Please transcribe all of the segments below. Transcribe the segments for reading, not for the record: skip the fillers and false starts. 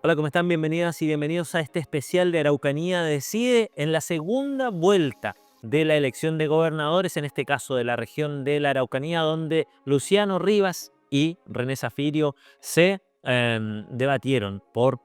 Hola, ¿cómo están? Bienvenidas y bienvenidos a este especial de Araucanía Decide en la segunda vuelta de la elección de gobernadores, en este caso de la región de la Araucanía, donde Luciano Rivas y René Zafirio se debatieron por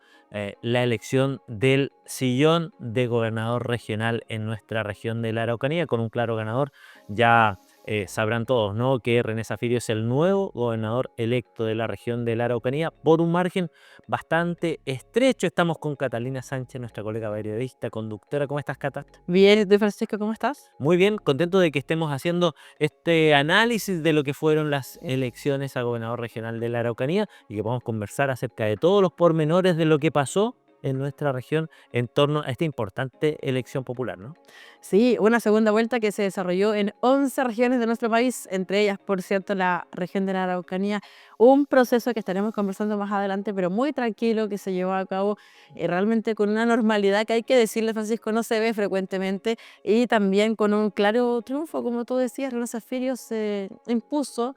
la elección del sillón de gobernador regional en nuestra región de la Araucanía, con un claro ganador. Ya sabrán todos, ¿no?, que René Zafirio es el nuevo gobernador electo de la región de la Araucanía por un margen bastante estrecho. Estamos con Catalina Sánchez, nuestra colega periodista, conductora. ¿Cómo estás, Cata? Bien, ¿y tú, Francisco, cómo estás? Muy bien, contento de que estemos haciendo este análisis de lo que fueron las elecciones a gobernador regional de la Araucanía y que podamos conversar acerca de todos los pormenores de lo que pasó en nuestra región en torno a esta importante elección popular, ¿no? Sí, una segunda vuelta que se desarrolló en 11 regiones de nuestro país, entre ellas, por cierto, la región de la Araucanía. Un proceso que estaremos conversando más adelante, pero muy tranquilo, que se llevó a cabo realmente con una normalidad que hay que decirle, Francisco, no se ve frecuentemente, y también con un claro triunfo, como tú decías. René Zafirio se impuso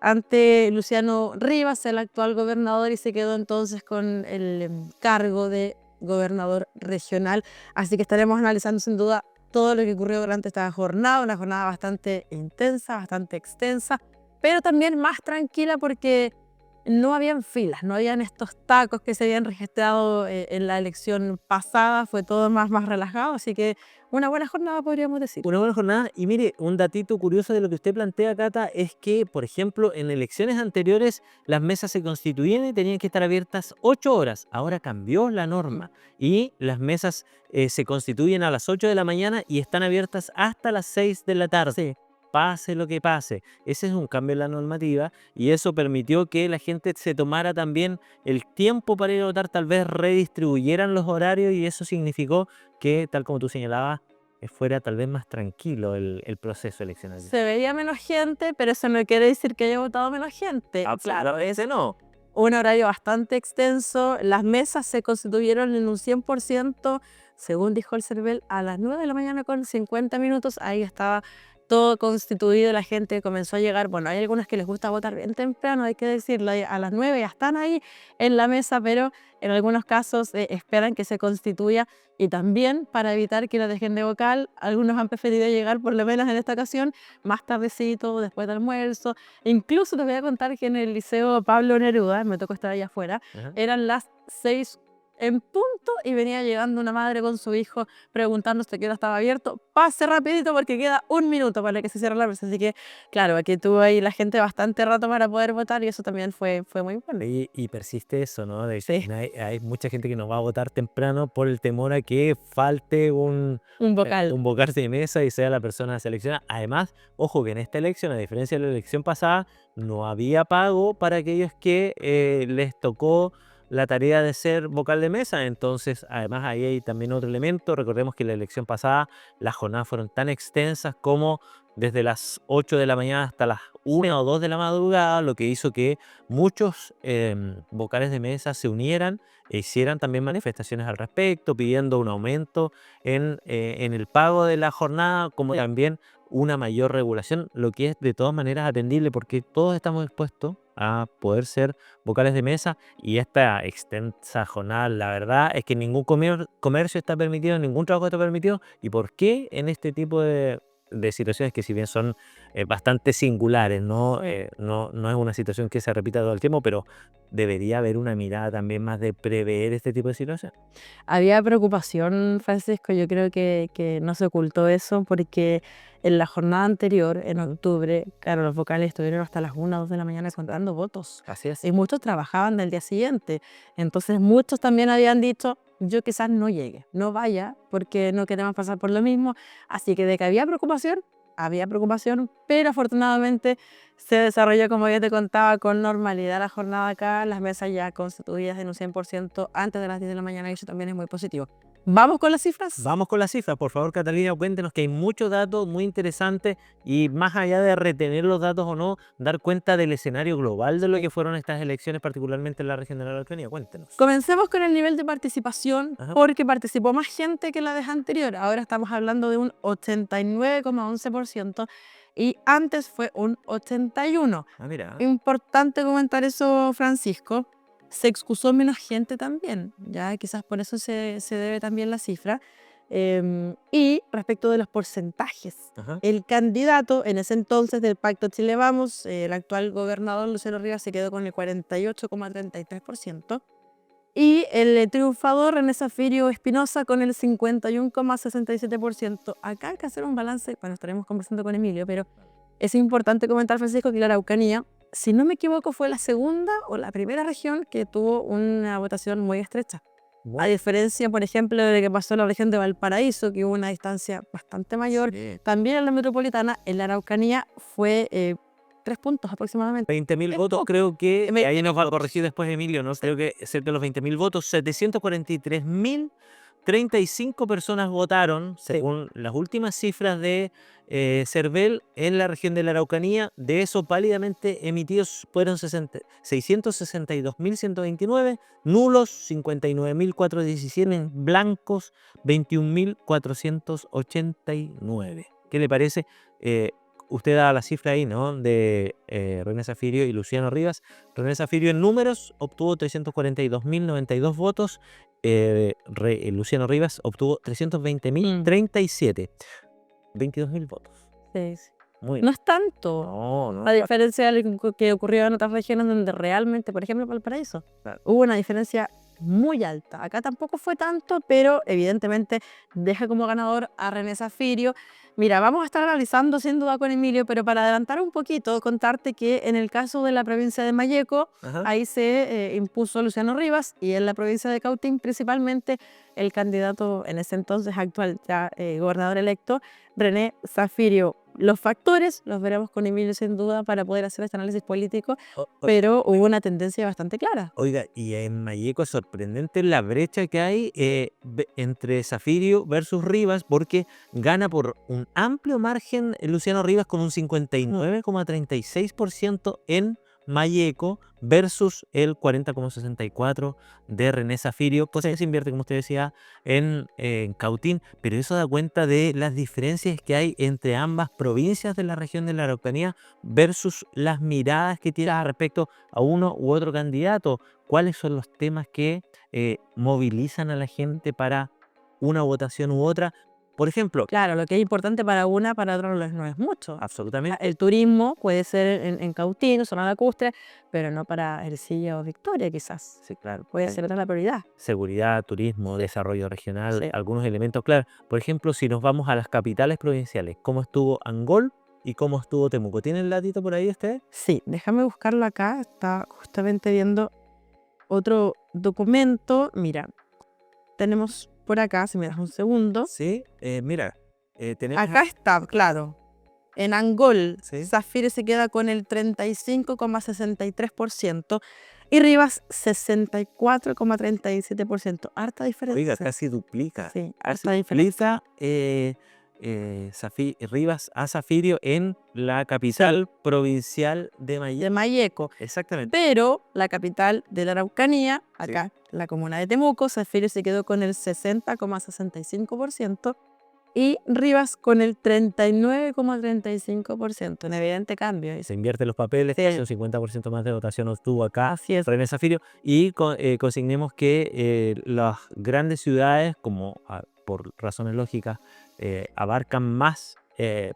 ante Luciano Rivas, el actual gobernador, y se quedó entonces con el cargo de gobernador regional. Así que estaremos analizando sin duda todo lo que ocurrió durante esta jornada, una jornada bastante intensa, bastante extensa, pero también más tranquila porque no habían filas, no habían estos tacos que se habían registrado en la elección pasada. Fue todo más relajado, así que una buena jornada, podríamos decir. Una buena jornada. Y mire, un datito curioso de lo que usted plantea, Cata, es que, por ejemplo, en elecciones anteriores las mesas se constituían y tenían que estar abiertas 8 horas. Ahora cambió la norma y las mesas se constituyen a las 8 de la mañana y están abiertas hasta las 6 de la tarde. Sí. Pase lo que pase. Ese es un cambio en la normativa y eso permitió que la gente se tomara también el tiempo para ir a votar, tal vez redistribuyeran los horarios y eso significó que, tal como tú señalabas, fuera tal vez más tranquilo el proceso eleccionario. Se veía menos gente, pero eso no quiere decir que haya votado menos gente. Claro, Absolutamente no. un horario bastante extenso. Las mesas se constituyeron en un 100%, según dijo el CERVEL, a las 9 de la mañana con 50 minutos. Ahí estaba todo constituido, la gente comenzó a llegar. Bueno, hay algunas que les gusta votar bien temprano, hay que decirlo, a las 9 ya están ahí en la mesa, pero en algunos casos esperan que se constituya. Y también, para evitar que la dejen de vocal, algunos han preferido llegar, por lo menos en esta ocasión, más tardecito, después del almuerzo. Incluso te voy a contar que en el Liceo Pablo Neruda, me tocó estar allá afuera, Ajá. eran las 6 en punto y venía llegando una madre con su hijo preguntándose qué hora estaba abierto. Pase rapidito porque queda un minuto para que se cierre la mesa. Así que, claro, aquí tuvo ahí la gente bastante rato para poder votar y eso también fue muy bueno. Y persiste eso, ¿no? De Sí, que hay mucha gente que no va a votar temprano por el temor a que falte un vocal. un vocal de mesa y sea la persona seleccionada. Además, ojo que en esta elección, a diferencia de la elección pasada, no había pago para aquellos que les tocó la tarea de ser vocal de mesa. Entonces, además, ahí hay también otro elemento. Recordemos que en la elección pasada las jornadas fueron tan extensas como desde las 8 de la mañana hasta las 1 o 2 de la madrugada, lo que hizo que muchos vocales de mesa se unieran e hicieran también manifestaciones al respecto, pidiendo un aumento en el pago de la jornada, como también una mayor regulación, lo que es de todas maneras atendible porque todos estamos expuestos a poder ser vocales de mesa y esta extensa jornada, la verdad es que ningún comercio está permitido, ningún trabajo está permitido. ¿Y por qué en este tipo de situaciones que, si bien son bastante singulares, ¿no? No es una situación que se repita todo el tiempo, pero debería haber una mirada también más de prever este tipo de situaciones? Había preocupación, Francisco, yo creo que no se ocultó eso porque en la jornada anterior, en octubre, claro, los vocales estuvieron hasta las 1 o 2 de la mañana contando votos Así es. y muchos trabajaban del día siguiente. Entonces muchos también habían dicho, yo quizás no llegue, no vaya porque no queremos pasar por lo mismo. Así que de que había preocupación, pero afortunadamente se desarrolló, como ya te contaba, con normalidad la jornada acá, las mesas ya constituidas en un 100% antes de las 10 de la mañana, y eso también es muy positivo. ¿Vamos con las cifras? Vamos con las cifras, por favor, Catalina, cuéntenos, que hay muchos datos muy interesantes y, más allá de retener los datos o no, dar cuenta del escenario global de lo que fueron estas elecciones, particularmente en la región de la Araucanía. Cuéntenos. Comencemos con el nivel de participación, Ajá. porque participó más gente que la vez anterior. Ahora estamos hablando de un 89,11% y antes fue un 81%. Ah, mira. Importante comentar eso, Francisco, se excusó menos gente también, ya quizás por eso se debe también la cifra. Y respecto de los porcentajes, Ajá. el candidato en ese entonces del Pacto Chile Vamos, el actual gobernador Luciano Rivas, se quedó con el 48,33%. Y el triunfador René Zaffirio Espinosa con el 51,67%. Acá hay que hacer un balance, bueno, estaremos conversando con Emilio, pero es importante comentar, Francisco, que la Araucanía, si no me equivoco, fue la segunda o la primera región que tuvo una votación muy estrecha. A diferencia, por ejemplo, de que pasó en la región de Valparaíso, que hubo una distancia bastante mayor. Sí. También en la metropolitana, en la Araucanía fue 3 puntos aproximadamente. 20.000 Es votos, poco. creo que, Me- ahí nos va a corregir después Emilio, ¿no? Creo que cerca de los 20.000 votos, 743.035 personas votaron, según las últimas cifras de CERVEL en la región de la Araucanía. De esos válidamente emitidos fueron 662.129, nulos 59.417, blancos 21.489. ¿Qué le parece? Usted da la cifra ahí, ¿no? De René Zaffirio y Luciano Rivas. René Zaffirio en números obtuvo 342.092 votos. Luciano Rivas obtuvo 320.037. 22.000 votos. Sí, sí. Muy No es tanto. No, A diferencia de lo que ocurrió en otras regiones donde realmente, por ejemplo, Valparaíso, Claro. hubo una diferencia muy alta. Acá tampoco fue tanto, pero evidentemente deja como ganador a René Zaffirio. Mira, vamos a estar analizando sin duda con Emilio, pero para adelantar un poquito, contarte que en el caso de la provincia de Malleco, Ajá. ahí se impuso Luciano Rivas, y en la provincia de Cautín principalmente el candidato en ese entonces actual ya gobernador electo, René Zaffirio. Los factores los veremos con Emilio sin duda para poder hacer este análisis político, pero hubo una tendencia bastante clara. Oiga, y en Malleco es sorprendente la brecha que hay entre Zaffirio versus Rivas, porque gana por un amplio margen Luciano Rivas con un 59,36% en Malleco versus el 40,64% de René Zaffirio, cosa que se invierte, como usted decía, en Cautín, pero eso da cuenta de las diferencias que hay entre ambas provincias de la región de la Araucanía versus las miradas que tienen respecto a uno u otro candidato. ¿Cuáles son los temas que movilizan a la gente para una votación u otra? Por ejemplo, Claro, lo que es importante para una, para otra no es mucho. absolutamente, El turismo puede ser en Cautín, zona lacustre, pero no para Ercilla o Victoria quizás. sí, claro, Puede ser otra la prioridad. seguridad, turismo, desarrollo regional, Sí. algunos elementos clave. Por ejemplo, si nos vamos a las capitales provinciales, ¿cómo estuvo Angol y cómo estuvo Temuco? ¿Tienen el datito por ahí ustedes? Sí, déjame buscarlo acá. Está justamente viendo otro documento. Mira, tenemos por acá, si me das un segundo. Sí, mira, tenemos... Acá está, claro. En Angol, Sí. Zaffirio se queda con el 35,63% y Rivas 64,37%. Harta diferencia. Oiga, casi duplica. Sí, Casi harta diferencia. duplica Rivas a Zaffirio en la capital provincial de De Malleco. Malleco. Exactamente. Pero la capital de la Araucanía, Sí. acá, la comuna de Temuco, Zaffirio se quedó con el 60,65% y Rivas con el 39,35%. Un evidente cambio. Se invierten los papeles, Sí. un 50% más de votación obtuvo acá Así es. René Zaffirio. Y consignemos que las grandes ciudades, como por razones lógicas, abarcan más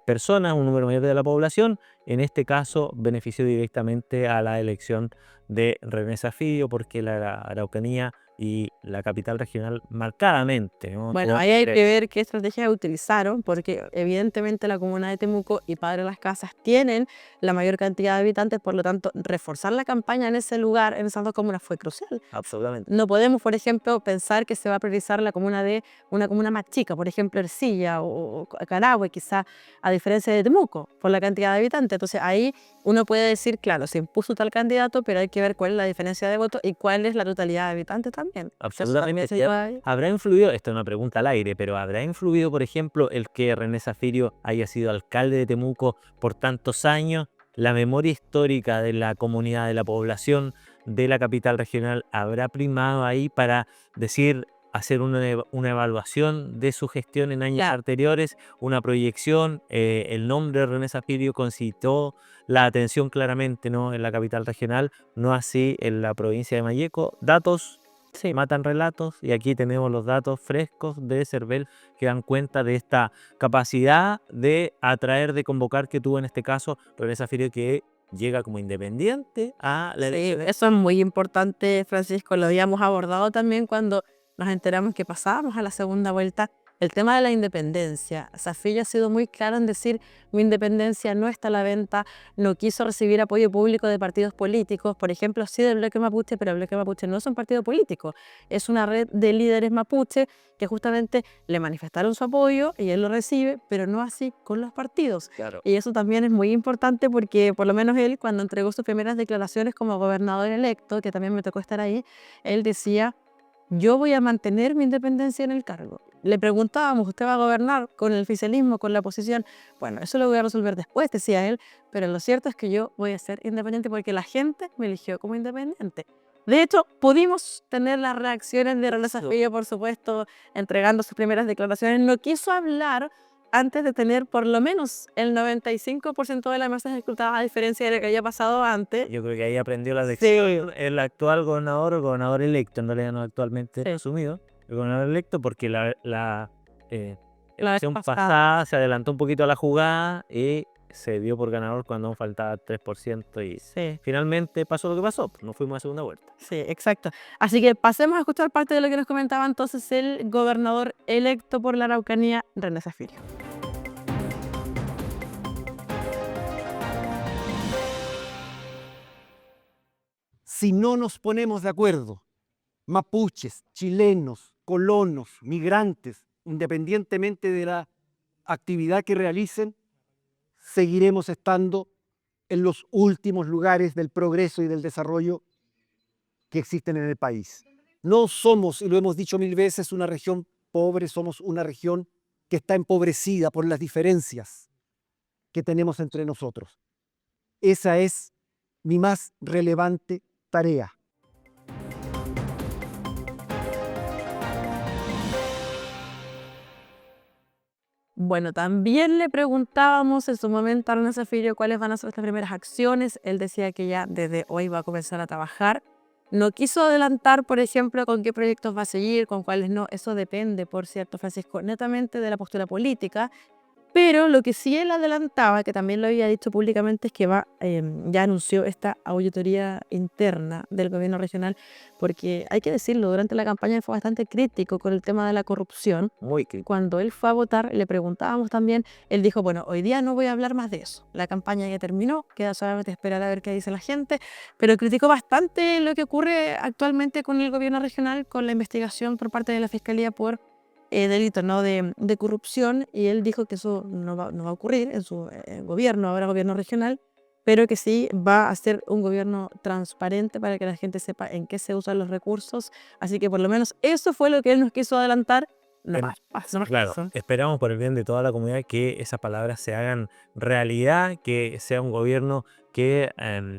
personas, un número mayor de la población. En este caso, benefició directamente a la elección de René Zaffirio, porque la Araucanía y la capital regional marcadamente, ¿no? Bueno, ahí hay que ver qué estrategias utilizaron, porque evidentemente la comuna de Temuco y Padre Las Casas tienen la mayor cantidad de habitantes, por lo tanto, reforzar la campaña en ese lugar, en esas dos comunas, fue crucial. Absolutamente. No podemos, por ejemplo, pensar que se va a priorizar la comuna de una comuna más chica, por ejemplo, Ercilla o Carahue, quizá, a diferencia de Temuco, por la cantidad de habitantes. Entonces, ahí uno puede decir, claro, se impuso tal candidato, pero hay que ver cuál es la diferencia de votos y cuál es la totalidad de habitantes también. Absolutamente. Se lleva ahí. ¿Habrá influido, esta es una pregunta al aire, pero habrá influido, por ejemplo, el que René Zaffirio haya sido alcalde de Temuco por tantos años? ¿La memoria histórica de la comunidad, de la población de la capital regional, habrá primado ahí para decir, hacer una evaluación de su gestión en años Claro. anteriores, una proyección. El nombre de René Zaffirio concitó la atención claramente, ¿no?, en la capital regional, no así en la provincia de Malleco. Datos Sí. matan relatos, y aquí tenemos los datos frescos de Cervel que dan cuenta de esta capacidad de atraer, de convocar que tuvo en este caso René Zaffirio, que llega como independiente a la Sí, elección. eso es muy importante, Francisco. Lo habíamos abordado también cuando nos enteramos que pasábamos a la segunda vuelta. El tema de la independencia. Zaffirio ha sido muy claro en decir: mi independencia no está a la venta. No quiso recibir apoyo público de partidos políticos, por ejemplo, sí del bloque mapuche, pero el bloque mapuche no es un partido político, es una red de líderes mapuche que justamente le manifestaron su apoyo y él lo recibe, pero no así con los partidos. Claro. Y eso también es muy importante porque por lo menos él, cuando entregó sus primeras declaraciones como gobernador electo, que también me tocó estar ahí, él decía: yo voy a mantener mi independencia en el cargo. Le preguntábamos: ¿usted va a gobernar con el oficialismo, con la oposición? Bueno, eso lo voy a resolver después, decía él, pero lo cierto es que yo voy a ser independiente porque la gente me eligió como independiente. De hecho, pudimos tener las reacciones de René Zaffirio, por supuesto, entregando sus primeras declaraciones. No quiso hablar antes de tener por lo menos el 95% de las mesas escrutadas, a diferencia de lo que había pasado antes. Yo creo que ahí aprendió la Sí, lección el actual gobernador, o gobernador electo, en realidad no actualmente sí. asumido, el gobernador electo, porque la La vez elección pasada. pasada se adelantó un poquito a la jugada y se dio por ganador cuando aún faltaba 3%, y Sí, finalmente pasó lo que pasó, pues, nos fuimos a segunda vuelta. sí, exacto. Así que pasemos a escuchar parte de lo que nos comentaba entonces el gobernador electo por la Araucanía, René Zaffirio. Si no nos ponemos de acuerdo, mapuches, chilenos, colonos, migrantes, independientemente de la actividad que realicen, seguiremos estando en los últimos lugares del progreso y del desarrollo que existen en el país. No somos, y lo hemos dicho mil veces, una región pobre, somos una región que está empobrecida por las diferencias que tenemos entre nosotros. Esa es mi más relevante tarea. Bueno, también le preguntábamos en su momento a René Zaffirio cuáles van a ser las primeras acciones. Él decía que ya desde hoy va a comenzar a trabajar. No quiso adelantar, por ejemplo, con qué proyectos va a seguir, con cuáles no. Eso depende, por cierto, Francisco, netamente de la postura política. Pero lo que sí él adelantaba, que también lo había dicho públicamente, es que ya anunció esta auditoría interna del gobierno regional, porque hay que decirlo, durante la campaña fue bastante crítico con el tema de la corrupción. Muy crítico. Cuando él fue a votar, le preguntábamos también, él dijo: bueno, hoy día no voy a hablar más de eso, la campaña ya terminó, queda solamente esperar a ver qué dice la gente, pero criticó bastante lo que ocurre actualmente con el gobierno regional, con la investigación por parte de la Fiscalía por delitos, ¿no?, de corrupción, y él dijo que eso no va a ocurrir en su gobierno, ahora gobierno regional, pero que sí va a ser un gobierno transparente para que la gente sepa en qué se usan los recursos. Así que por lo menos eso fue lo que él nos quiso adelantar. No Pero, más, no más que claro, eso. esperamos por el bien de toda la comunidad que esas palabras se hagan realidad, que sea un gobierno que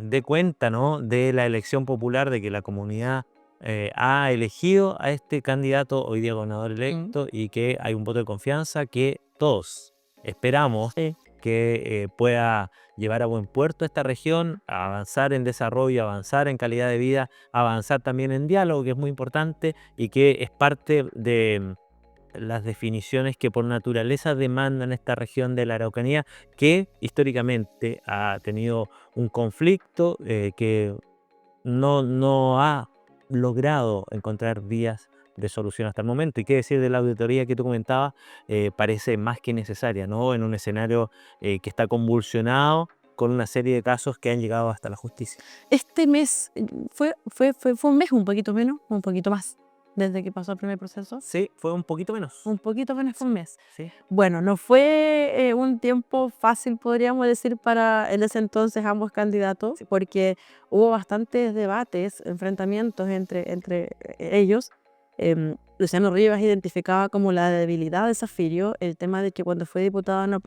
dé cuenta, ¿no?, de la elección popular, de que la comunidad ha elegido a este candidato, hoy día gobernador Mm, electo, y que hay un voto de confianza que todos esperamos sí. que pueda llevar a buen puerto esta región, a avanzar en desarrollo, avanzar en calidad de vida, avanzar también en diálogo, que es muy importante y que es parte de las definiciones que por naturaleza demandan esta región de la Araucanía, que históricamente ha tenido un conflicto que no ha logrado encontrar vías de solución hasta el momento. Y qué decir de la auditoría que tú comentabas, parece más que necesaria, ¿no?, en un escenario que está convulsionado, con una serie de casos que han llegado hasta la justicia. Este mes fue un mes, un poquito menos, un poquito más, desde que pasó el primer proceso. Sí, fue un poquito menos. Un poquito menos que un mes. Sí. Bueno, no fue un tiempo fácil, podríamos decir, para en ese entonces ambos candidatos, porque hubo bastantes debates, enfrentamientos entre ellos, Luciano Rivas identificaba como la debilidad de Zafirio el tema de que cuando fue diputado no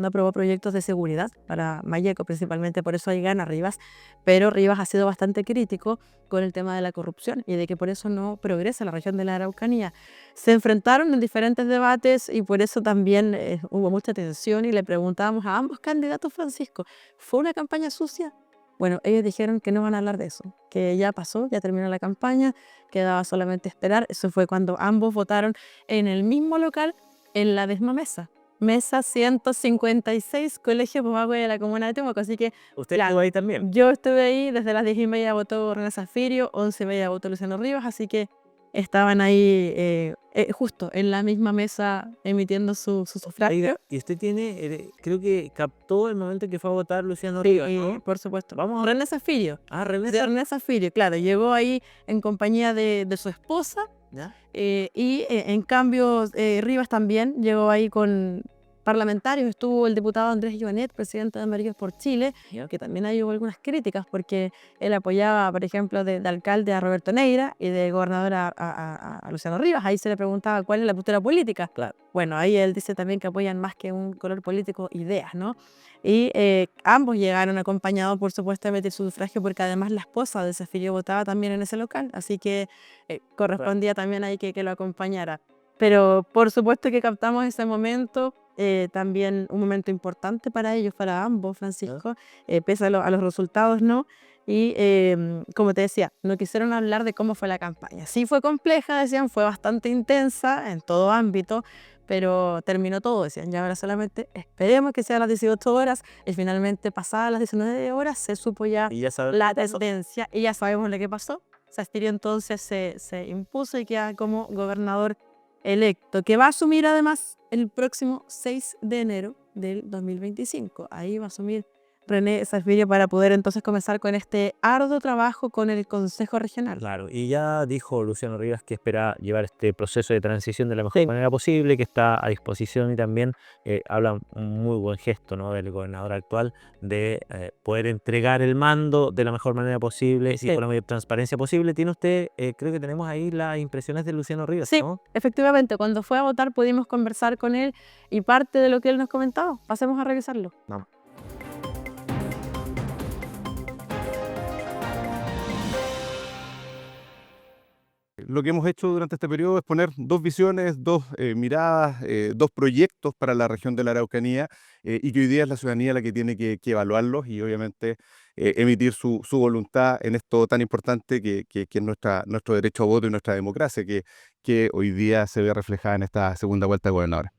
aprobó proyectos de seguridad para Mayeco, principalmente por eso ahí gana Rivas, pero Rivas ha sido bastante crítico con el tema de la corrupción y de que por eso no progresa la región de la Araucanía. Se enfrentaron en diferentes debates y por eso también hubo mucha tensión y le preguntábamos a ambos candidatos, Francisco, ¿fue una campaña sucia? Bueno, ellos dijeron que no van a hablar de eso, que ya pasó, ya terminó la campaña, quedaba solamente esperar. Eso fue cuando ambos votaron en el mismo local, en la misma mesa. Mesa 156, Colegio Pomahue de la Comuna de Temuco. Así que ¿Usted estuvo ahí también? yo estuve ahí, desde las 10:30 votó René Zafirio, 11:30 votó Luciano Rivas, así que estaban ahí justo en la misma mesa emitiendo su sufragio. Oiga, y usted tiene, creo que captó el momento en que fue a votar Luciano Sí, Rivas, ¿no? por supuesto. Vamos a... René Zafirio. René René Zafirio, claro, llegó ahí en compañía de su esposa ¿Ya? y en cambio Rivas también llegó ahí con parlamentarios. Estuvo el diputado Andrés Joanet, presidente de Amarillos por Chile, Ya. que también hay hubo algunas críticas porque él apoyaba, por ejemplo, de alcalde a Roberto Neira y de gobernador a Luciano Rivas. Ahí se le preguntaba cuál es la postura política. Claro. Bueno, ahí él dice también que apoyan más que un color político, ideas, ¿no? Y ambos llegaron acompañados, por supuesto, a emitir su sufragio, porque además la esposa de Zafirio votaba también en ese local, así que correspondía también ahí que lo acompañara. Pero por supuesto que captamos ese momento, también un momento importante para ellos, para ambos, Francisco, pese a los resultados, ¿no? Y como te decía, no quisieron hablar de cómo fue la campaña. Sí fue compleja, decían, fue bastante intensa en todo ámbito, pero terminó todo, decían, ya ahora solamente esperemos que sea a las 18 horas y finalmente pasadas las 19 horas se supo ya Y ya sabes la lo que pasó. tendencia y ya sabemos lo que pasó. Zafirio entonces se impuso y queda como gobernador electo, que va a asumir además el próximo 6 de enero del 2025. Ahí va a asumir René Zafirio para poder entonces comenzar con este arduo trabajo con el Consejo Regional. Claro, y ya dijo Luciano Rivas que espera llevar este proceso de transición de la mejor Sí. manera posible, que está a disposición y también habla un muy buen gesto, ¿no?, del gobernador actual de poder entregar el mando de la mejor manera posible y Sí. con la mayor transparencia posible. Tiene usted, creo que tenemos ahí las impresiones de Luciano Rivas, Sí, ¿no? efectivamente, cuando fue a votar pudimos conversar con él y parte de lo que él nos comentaba. Pasemos a revisarlo. Vamos. Lo que hemos hecho durante este periodo es poner dos visiones, dos miradas, dos proyectos para la región de la Araucanía y que hoy día es la ciudadanía la que tiene que evaluarlos y obviamente emitir su voluntad en esto tan importante que es nuestro derecho a voto y nuestra democracia, que hoy día se ve reflejada en esta segunda vuelta de gobernadores.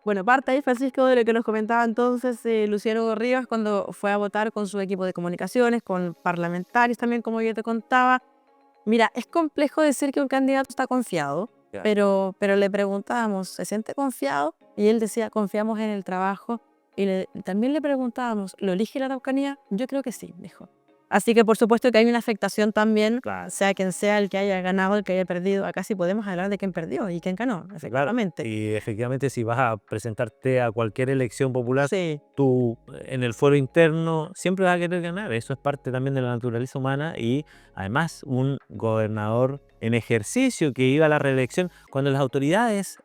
Bueno, parte ahí, Francisco, de lo que nos comentaba entonces Luciano Rivas cuando fue a votar con su equipo de comunicaciones, con parlamentarios también, como yo te contaba. Mira, es complejo decir que un candidato está confiado, Ya. pero le preguntábamos, ¿se siente confiado? Y él decía, confiamos en el trabajo. Y también le preguntábamos, ¿lo elige la Araucanía? Yo creo que sí, dijo. Así que por supuesto que hay una afectación también, Claro. sea quien sea el que haya ganado, el que haya perdido. Acá sí podemos hablar de quién perdió y quién ganó, Claro, efectivamente. y efectivamente si vas a presentarte a cualquier elección popular, Sí, tú en el fuero interno siempre vas a querer ganar. Eso es parte también de la naturaleza humana y además un gobernador en ejercicio que iba a la reelección, cuando las autoridades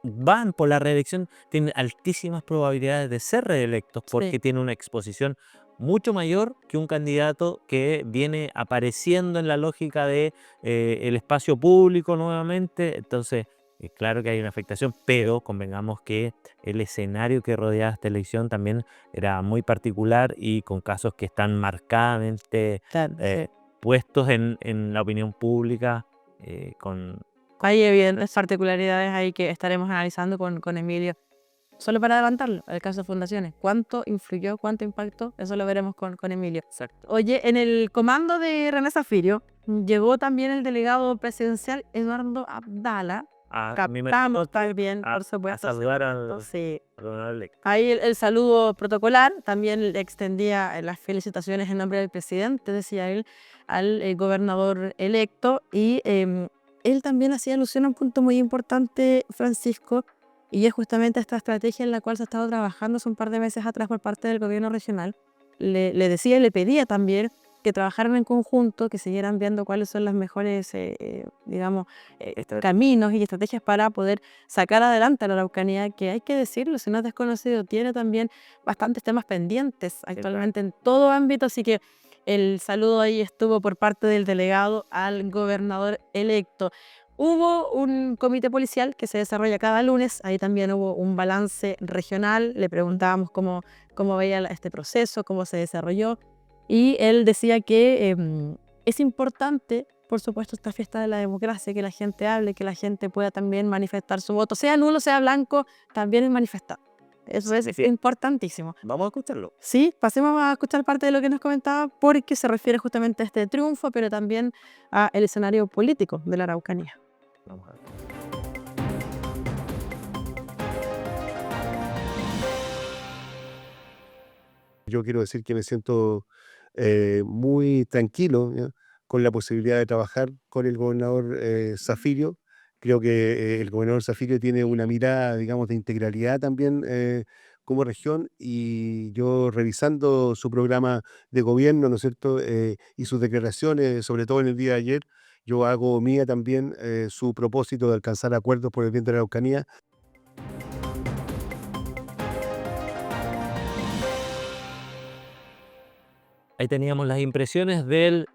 van por la reelección, tienen altísimas probabilidades de ser reelectos porque sí. tienen una exposición mucho mayor que un candidato que viene apareciendo en la lógica de el espacio público nuevamente. Entonces, claro que hay una afectación, pero convengamos que el escenario que rodeaba esta elección también era muy particular y con casos que están marcadamente Claro, sí. puestos en la opinión pública. Con Hay evidentes particularidades ahí que estaremos analizando con Emilio. Solo para adelantarlo, el caso de Fundaciones. ¿Cuánto influyó, cuánto impactó? Eso lo veremos con Emilio. Exacto. Oye, en el comando de René Zafirio llegó también el delegado presidencial Eduardo Abdala. Captamos también, por a supuesto. saludar al Sí. gobernador electo. Ahí el saludo protocolar, también le extendía las felicitaciones en nombre del presidente, decía él, al gobernador electo. Y él también hacía alusión a un punto muy importante, Francisco, y es justamente esta estrategia en la cual se ha estado trabajando hace un par de meses atrás por parte del gobierno regional, le decía y le pedía también que trabajaran en conjunto, que siguieran viendo cuáles son las mejores, digamos, caminos y estrategias para poder sacar adelante a la Araucanía, que hay que decirlo, si no es desconocido, tiene también bastantes temas pendientes actualmente en todo ámbito, así que el saludo ahí estuvo por parte del delegado al gobernador electo. Hubo un comité policial que se desarrolla cada lunes, ahí también hubo un balance regional, le preguntábamos cómo veía este proceso, cómo se desarrolló, y él decía que es importante, por supuesto, esta fiesta de la democracia, que la gente hable, que la gente pueda también manifestar su voto, sea nulo, sea blanco, también es manifestar. Eso es Sí. importantísimo. Vamos a escucharlo. Sí, pasemos a escuchar parte de lo que nos comentaba, porque se refiere justamente a este triunfo, pero también al escenario político de la Araucanía. Vamos a ver. Yo quiero decir que me siento muy tranquilo, ¿ya?, con la posibilidad de trabajar con el gobernador Zafirio. Creo que el gobernador Zafirio tiene una mirada, digamos, de integralidad también como región, y yo revisando su programa de gobierno, ¿no es cierto?, y sus declaraciones, sobre todo en el día de ayer, yo hago mía también su propósito de alcanzar acuerdos por el bien de la Araucanía. Ahí teníamos las impresiones del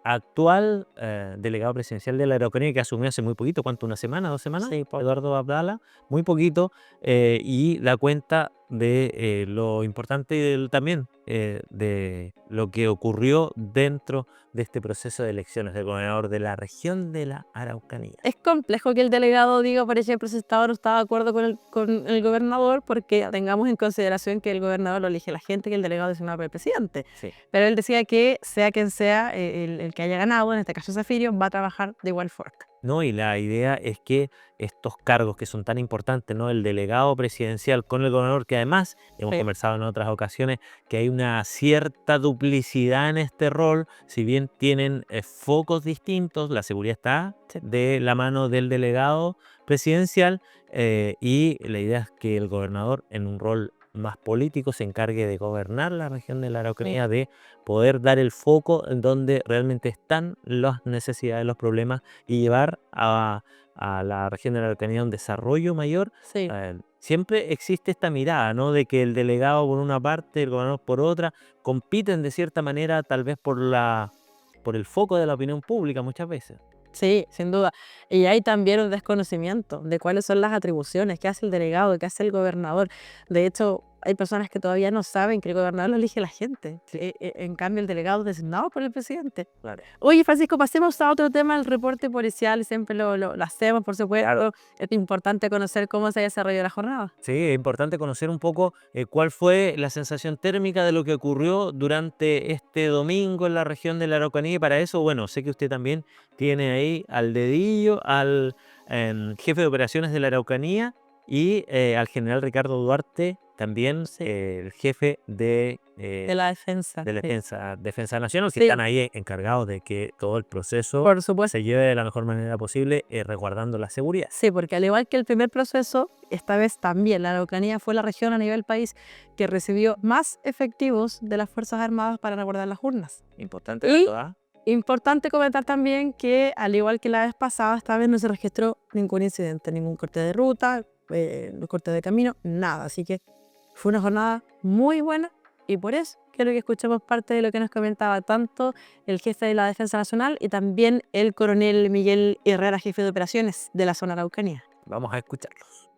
actual delegado presidencial de la Araucanía, que asumió hace muy poquito, ¿cuánto? ¿Una semana, 2 semanas? Sí, Eduardo Abdala, muy poquito, y da cuenta de lo importante y también de lo que ocurrió dentro de este proceso de elecciones del gobernador de la región de la Araucanía. es complejo que el delegado diga, por ejemplo, si está o no está de acuerdo con el gobernador, porque tengamos en consideración que el gobernador lo elige la gente, que el delegado es designado por el presidente. Sí. Pero él decía que sea quien sea el que haya ganado, en este caso Zafirio, va a trabajar de igual forma. ¿No? Y la idea es que estos cargos que son tan importantes, ¿no? El delegado presidencial con el gobernador, que además hemos Sí. conversado en otras ocasiones que hay una cierta duplicidad en este rol, si bien tienen focos distintos, la seguridad está Sí. de la mano del delegado presidencial, y la idea es que el gobernador en un rol más político se encargue de gobernar la región de la Araucanía, de poder dar el foco en donde realmente están las necesidades, los problemas, y llevar a la región de la Araucanía un desarrollo mayor. Sí. Siempre existe esta mirada, ¿no? De que el delegado por una parte, el gobernador por otra, compiten de cierta manera tal vez por el foco de la opinión pública muchas veces. Sí, sin duda. Y hay también un desconocimiento de cuáles son las atribuciones, qué hace el delegado, qué hace el gobernador. De hecho, hay personas que todavía no saben que el gobernador lo elige la gente. En cambio, el delegado es designado por el presidente. Claro. Oye, Francisco, pasemos a otro tema, el reporte policial. Siempre lo hacemos, por supuesto. Claro. Es importante conocer cómo se desarrolló la jornada. Sí, es importante conocer un poco cuál fue la sensación térmica de lo que ocurrió durante este domingo en la región de la Araucanía. Y para eso, bueno, sé que usted también tiene ahí al dedillo al jefe de operaciones de la Araucanía y al general Ricardo Duarte, también Sí. el jefe De la defensa. de Sí. Defensa Nacional, que Sí. están ahí encargados de que todo el proceso Por supuesto. se lleve de la mejor manera posible, resguardando la seguridad. Sí, porque al igual que el primer proceso, esta vez también la Araucanía fue la región a nivel país que recibió más efectivos de las Fuerzas Armadas para resguardar las urnas. Importante Y esto, ¿ah? importante comentar también que, al igual que la vez pasada, esta vez no se registró ningún incidente, ningún corte de ruta, corte de camino, nada. Así que fue una jornada muy buena y por eso quiero que escuchemos parte de lo que nos comentaba tanto el jefe de la Defensa Nacional y también el coronel Miguel Herrera, jefe de operaciones de la zona Araucanía. Vamos a escucharlos.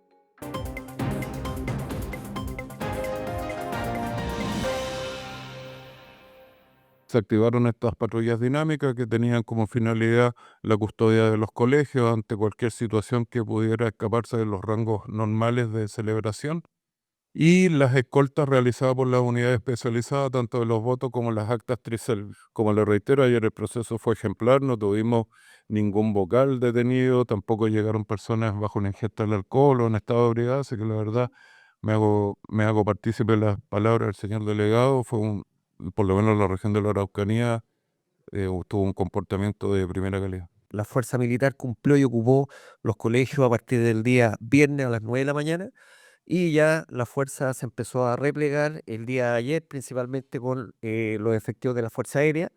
Se activaron estas patrullas dinámicas que tenían como finalidad la custodia de los colegios ante cualquier situación que pudiera escaparse de los rangos normales de celebración, y las escoltas realizadas por las unidades especializadas, tanto de los votos como las actas triselvis. Como le reitero, ayer el proceso fue ejemplar, no tuvimos ningún vocal detenido, tampoco llegaron personas bajo una ingesta del alcohol o en estado de ebriedad, así que la verdad me hago partícipe de las palabras del señor delegado. Por lo menos la región de la Araucanía tuvo un comportamiento de primera calidad. La fuerza militar cumplió y ocupó los colegios a partir del día viernes a las 9 de la mañana y ya la fuerza se empezó a replegar el día de ayer, principalmente con los efectivos de la Fuerza Aérea,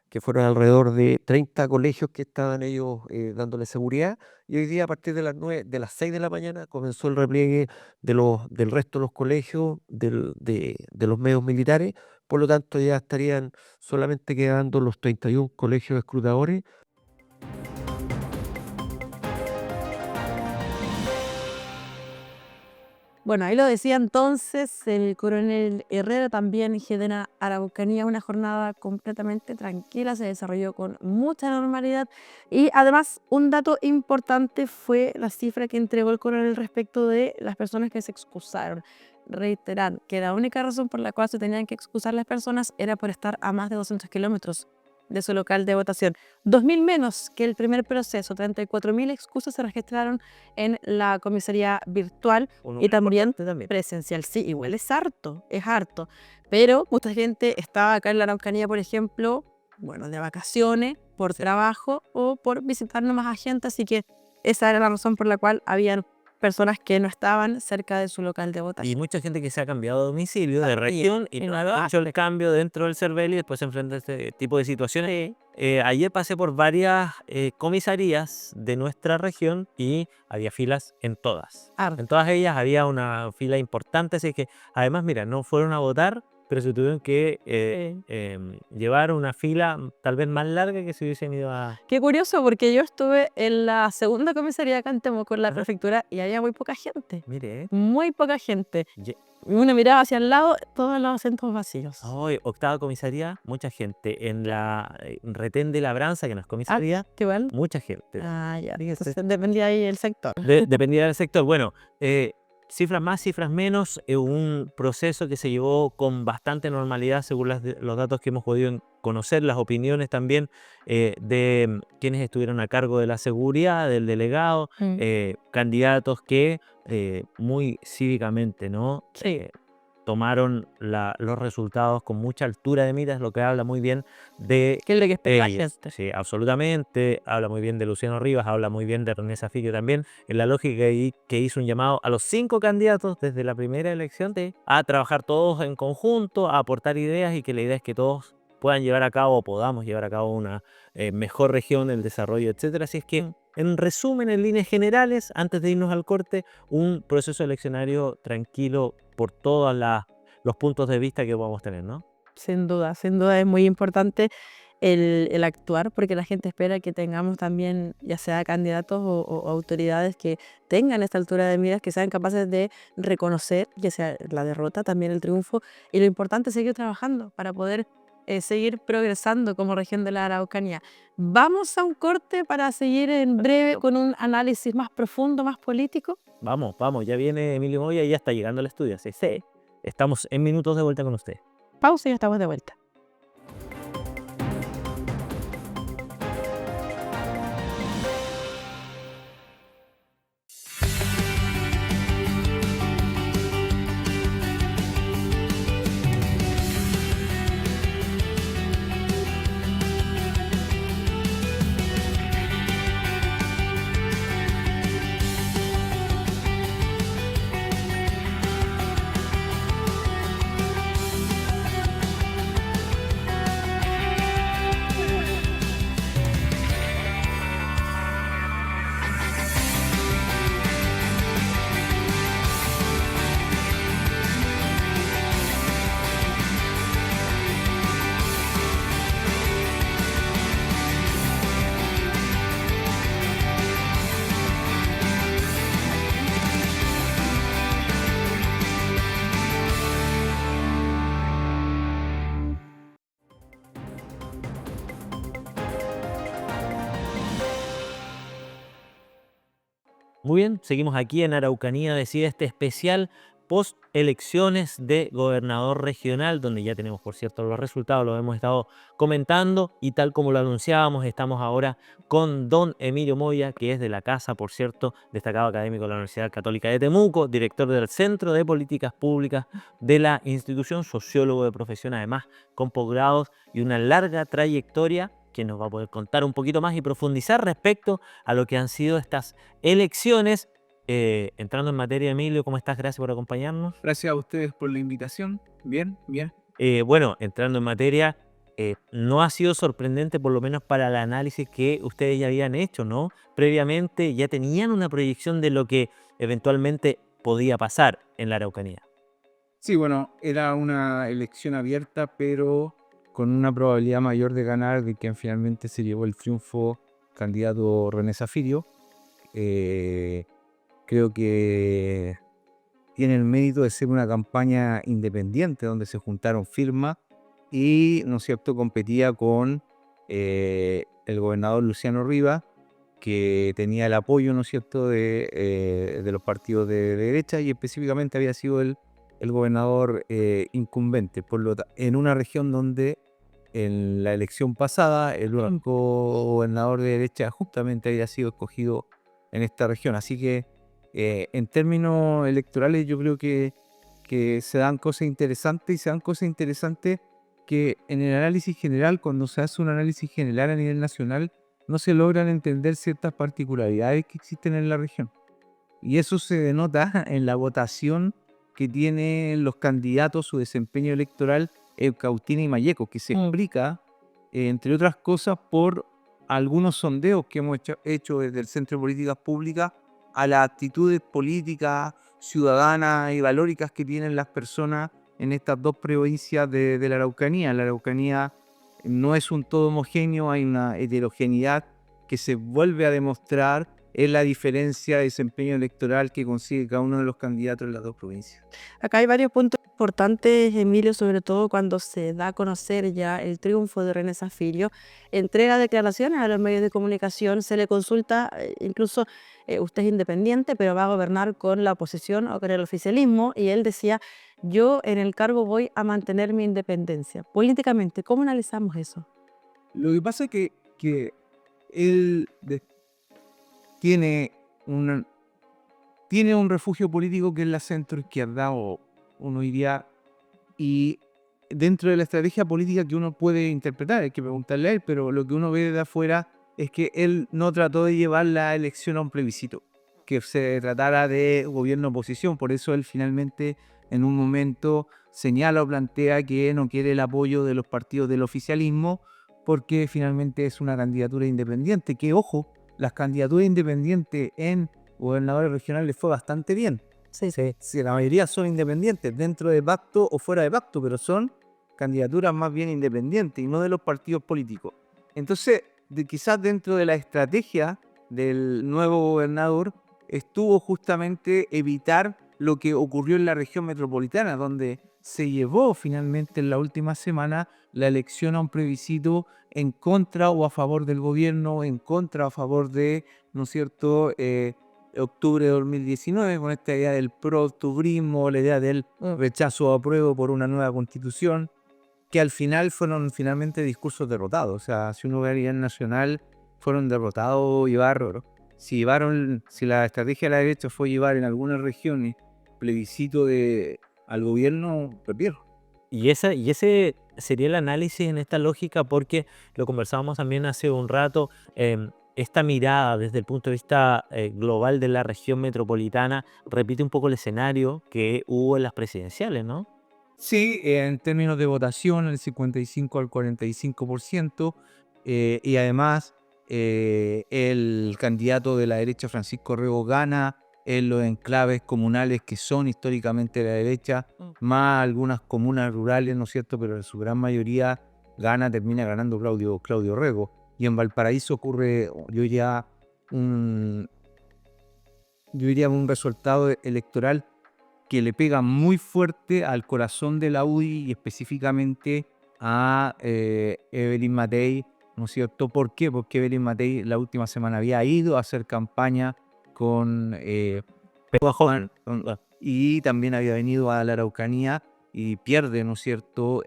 que fueron alrededor de 30 colegios que estaban ellos dándole seguridad, y hoy día a partir de de las 6 de la mañana comenzó el repliegue del resto de los colegios, de los medios militares. Por lo tanto ya estarían solamente quedando los 31 colegios escrutadores. Bueno, ahí lo decía entonces el coronel Herrera, también genera Araucanía, una jornada completamente tranquila, se desarrolló con mucha normalidad y además un dato importante fue la cifra que entregó el coronel respecto de las personas que se excusaron. Reiterar que la única razón por la cual se tenían que excusar las personas era por estar a más de 200 kilómetros de su local de votación. 2.000 menos que el primer proceso, 34.000 excusas se registraron en la comisaría virtual y también presencial. Sí, igual es harto, pero mucha gente estaba acá en la Araucanía, por ejemplo, bueno, de vacaciones, por trabajo o por visitar nomás a gente, así que esa era la razón por la cual habían personas que no estaban cerca de su local de Y votación. mucha gente que se ha cambiado de domicilio, de región, y no ha hecho el cambio dentro del CERVEL y después se enfrenta a este tipo de situaciones. Ayer pasé por varias comisarías de nuestra región y había filas en todas. Harto. En todas ellas había una fila importante, así que además, mira, no fueron a votar, pero se tuvieron que llevar una fila tal vez más larga que si hubiesen ido a... Qué curioso, porque yo estuve en la segunda comisaría acá en Temuco, en la Ajá. prefectura, y había muy poca gente. Mire, Muy poca gente. Ye- Uno miraba hacia el lado, todos los asientos vacíos. hoy, octava comisaría, mucha gente. En la retén de Labranza, que no es comisaría, Qué bueno. mucha gente. Ah, ya. Fíjese. Entonces dependía ahí el sector. Dependía del sector. Bueno, cifras más, cifras menos, un proceso que se llevó con bastante normalidad según los datos que hemos podido conocer, las opiniones también de quienes estuvieron a cargo de la seguridad, del delegado, candidatos que muy cívicamente, ¿no? Sí. Tomaron los resultados con mucha altura de miras, lo que habla muy bien de ¿Qué es lo que espera la ellos. gente? Sí, absolutamente. Habla muy bien de Luciano Rivas, habla muy bien de René Zafiro también, en la lógica que hizo un llamado a los 5 candidatos desde la primera elección a trabajar todos en conjunto, a aportar ideas y que la idea es que todos puedan llevar a cabo, podamos llevar a cabo una mejor región, el desarrollo, etcétera. Así es que, en resumen, en líneas generales, antes de irnos al corte, un proceso eleccionario tranquilo por todos los puntos de vista que podamos tener, ¿no? Sin duda es muy importante el actuar, porque la gente espera que tengamos también, ya sea candidatos o autoridades que tengan esta altura de miras, que sean capaces de reconocer, ya sea la derrota, también el triunfo, y lo importante es seguir trabajando para poder seguir progresando como región de la Araucanía. Vamos a un corte para seguir en breve con un análisis más profundo, más político. Vamos, ya viene Emilio Moya y ya está llegando al estudio. Así que estamos en minutos de vuelta con usted. Pausa y ya estamos de vuelta. Muy bien, seguimos aquí en Araucanía Decide, este especial post elecciones de gobernador regional, donde ya tenemos, por cierto, los resultados, los hemos estado comentando y tal como lo anunciábamos, estamos ahora con don Emilio Moya, que es de la casa, por cierto, destacado académico de la Universidad Católica de Temuco, director del Centro de Políticas Públicas de la institución, sociólogo de profesión, además con posgrados y una larga trayectoria, que nos va a poder contar un poquito más y profundizar respecto a lo que han sido estas elecciones Entrando en materia, Emilio, ¿cómo estás? Gracias por acompañarnos. Gracias a ustedes por la invitación. Bien, bien. Bueno, entrando en materia, no ha sido sorprendente, por lo menos para el análisis que ustedes ya habían hecho, ¿no? Previamente ya tenían una proyección de lo que eventualmente podía pasar en la Araucanía. Sí, bueno, era una elección abierta, pero con una probabilidad mayor de ganar de quien finalmente se llevó el triunfo, candidato René Zafirio. Eh, Creo que tiene el mérito de ser una campaña independiente donde se juntaron firmas y, ¿no es cierto?, competía con el gobernador Luciano Rivas, que tenía el apoyo, ¿no es cierto?, de los partidos de derecha y específicamente había sido el gobernador incumbente, en una región donde en la elección pasada el único gobernador de derecha justamente había sido escogido en esta región. Así que en términos electorales yo creo que se dan cosas interesantes y se dan cosas interesantes que en el análisis general, cuando se hace un análisis general a nivel nacional, no se logran entender ciertas particularidades que existen en la región. Y eso se denota en la votación que tienen los candidatos, su desempeño electoral en Cautina y Malleco, que se explica, entre otras cosas, por algunos sondeos que hemos hecho desde el Centro de Políticas Públicas a las actitudes políticas, ciudadanas y valóricas que tienen las personas en estas dos provincias de la Araucanía. La Araucanía no es un todo homogéneo, hay una heterogeneidad que se vuelve a demostrar en la diferencia de desempeño electoral que consigue cada uno de los candidatos en las dos provincias. Acá hay varios puntos importantes, Emilio, sobre todo cuando se da a conocer ya el triunfo de René Zafirio. Entrega declaraciones a los medios de comunicación, se le consulta, incluso usted es independiente, pero va a gobernar con la oposición o con el oficialismo, y él decía, yo en el cargo voy a mantener mi independencia. Políticamente, ¿cómo analizamos eso? Lo que pasa es que él tiene un refugio político que es la centroizquierda, o uno diría, y dentro de la estrategia política que uno puede interpretar, hay que preguntarle a él, pero lo que uno ve de afuera es que él no trató de llevar la elección a un plebiscito, que se tratara de gobierno-oposición, por eso él finalmente en un momento señala o plantea que no quiere el apoyo de los partidos del oficialismo, porque finalmente es una candidatura independiente, que ojo, las candidaturas independientes en gobernadores regionales fue bastante bien. Sí. Sí, la mayoría son independientes, dentro de pacto o fuera de pacto, pero son candidaturas más bien independientes y no de los partidos políticos. Entonces, quizás dentro de la estrategia del nuevo gobernador estuvo justamente evitar lo que ocurrió en la región metropolitana, donde se llevó finalmente en la última semana la elección a un plebiscito en contra o a favor del gobierno, en contra o a favor de, ¿no es cierto?, octubre de 2019, con esta idea del pro-octubrismo, la idea del rechazo o apruebo por una nueva constitución, que al final fueron finalmente discursos derrotados. O sea, si uno ve a nivel nacional, fueron derrotados y bárbaros. Si la estrategia de la derecha fue llevar en algunas regiones plebiscito al gobierno, perdieron. Y ese sería el análisis en esta lógica, porque lo conversábamos también hace un rato, esta mirada desde el punto de vista global de la región metropolitana repite un poco el escenario que hubo en las presidenciales, ¿no? Sí, en términos de votación, el 55 al 45%, y además el candidato de la derecha, Francisco Rego, gana en los enclaves comunales que son históricamente de la derecha, más algunas comunas rurales, ¿no es cierto?, pero en su gran mayoría termina ganando Claudio Rego. Y en Valparaíso ocurre, yo diría, un resultado electoral que le pega muy fuerte al corazón de la UDI y específicamente a Evelyn Matei, ¿no es cierto? ¿Por qué? Porque Evelyn Matei la última semana había ido a hacer campaña con y también había venido a la Araucanía y pierde, ¿no es cierto?,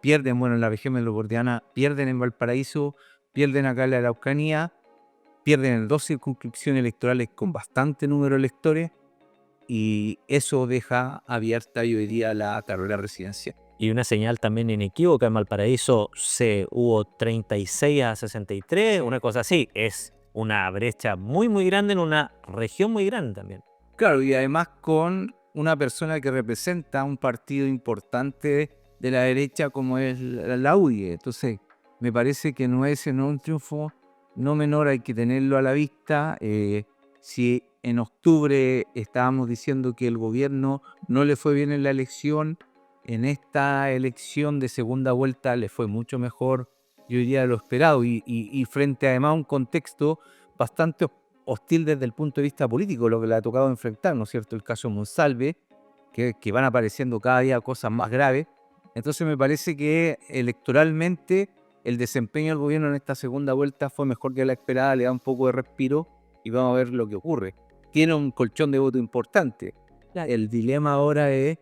pierden, en la región metropolitana, pierden en Valparaíso, pierden acá en la Araucanía, pierden en 2 circunscripciones electorales con bastante número de electores, y eso deja abierta hoy día la carrera presidencial. Y una señal también inequívoca, en Valparaíso hubo 36 a 63, una cosa así. Es una brecha muy, muy grande en una región muy grande también. Claro, y además con una persona que representa un partido importante de la derecha como es la UDI. Entonces, me parece que no es un triunfo no menor, hay que tenerlo a la vista. Si en octubre estábamos diciendo que el gobierno no le fue bien en la elección, en esta elección de segunda vuelta le fue mucho mejor, yo diría, de lo esperado, y frente además a un contexto bastante hostil desde el punto de vista político, lo que le ha tocado enfrentar, ¿no es cierto? El caso Monsalve, que van apareciendo cada día cosas más graves. Entonces me parece que electoralmente el desempeño del gobierno en esta segunda vuelta fue mejor que la esperada, le da un poco de respiro y vamos a ver lo que ocurre. Tiene un colchón de voto importante. Claro. El dilema ahora es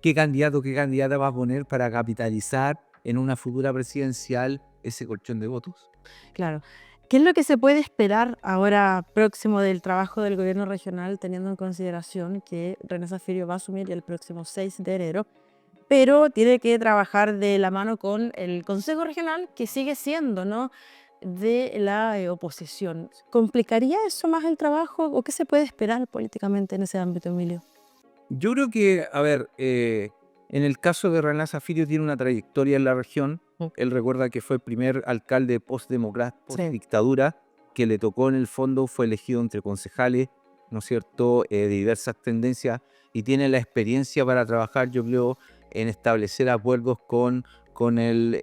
qué candidato, qué candidata va a poner para capitalizar en una futura presidencial ese colchón de votos. Claro. ¿Qué es lo que se puede esperar ahora próximo del trabajo del gobierno regional, teniendo en consideración que René Zaffirio va a asumir el próximo 6 de enero, pero tiene que trabajar de la mano con el Consejo Regional, que sigue siendo, ¿no?, de la oposición? ¿Complicaría eso más el trabajo o qué se puede esperar políticamente en ese ámbito, Emilio? Yo creo que, a ver, en el caso de René Zaffirio tiene una trayectoria en la región. Él recuerda que fue el primer alcalde post-dictadura que le tocó en el fondo, fue elegido entre concejales, ¿no es cierto?, de diversas tendencias, y tiene la experiencia para trabajar, yo creo, en establecer acuerdos con el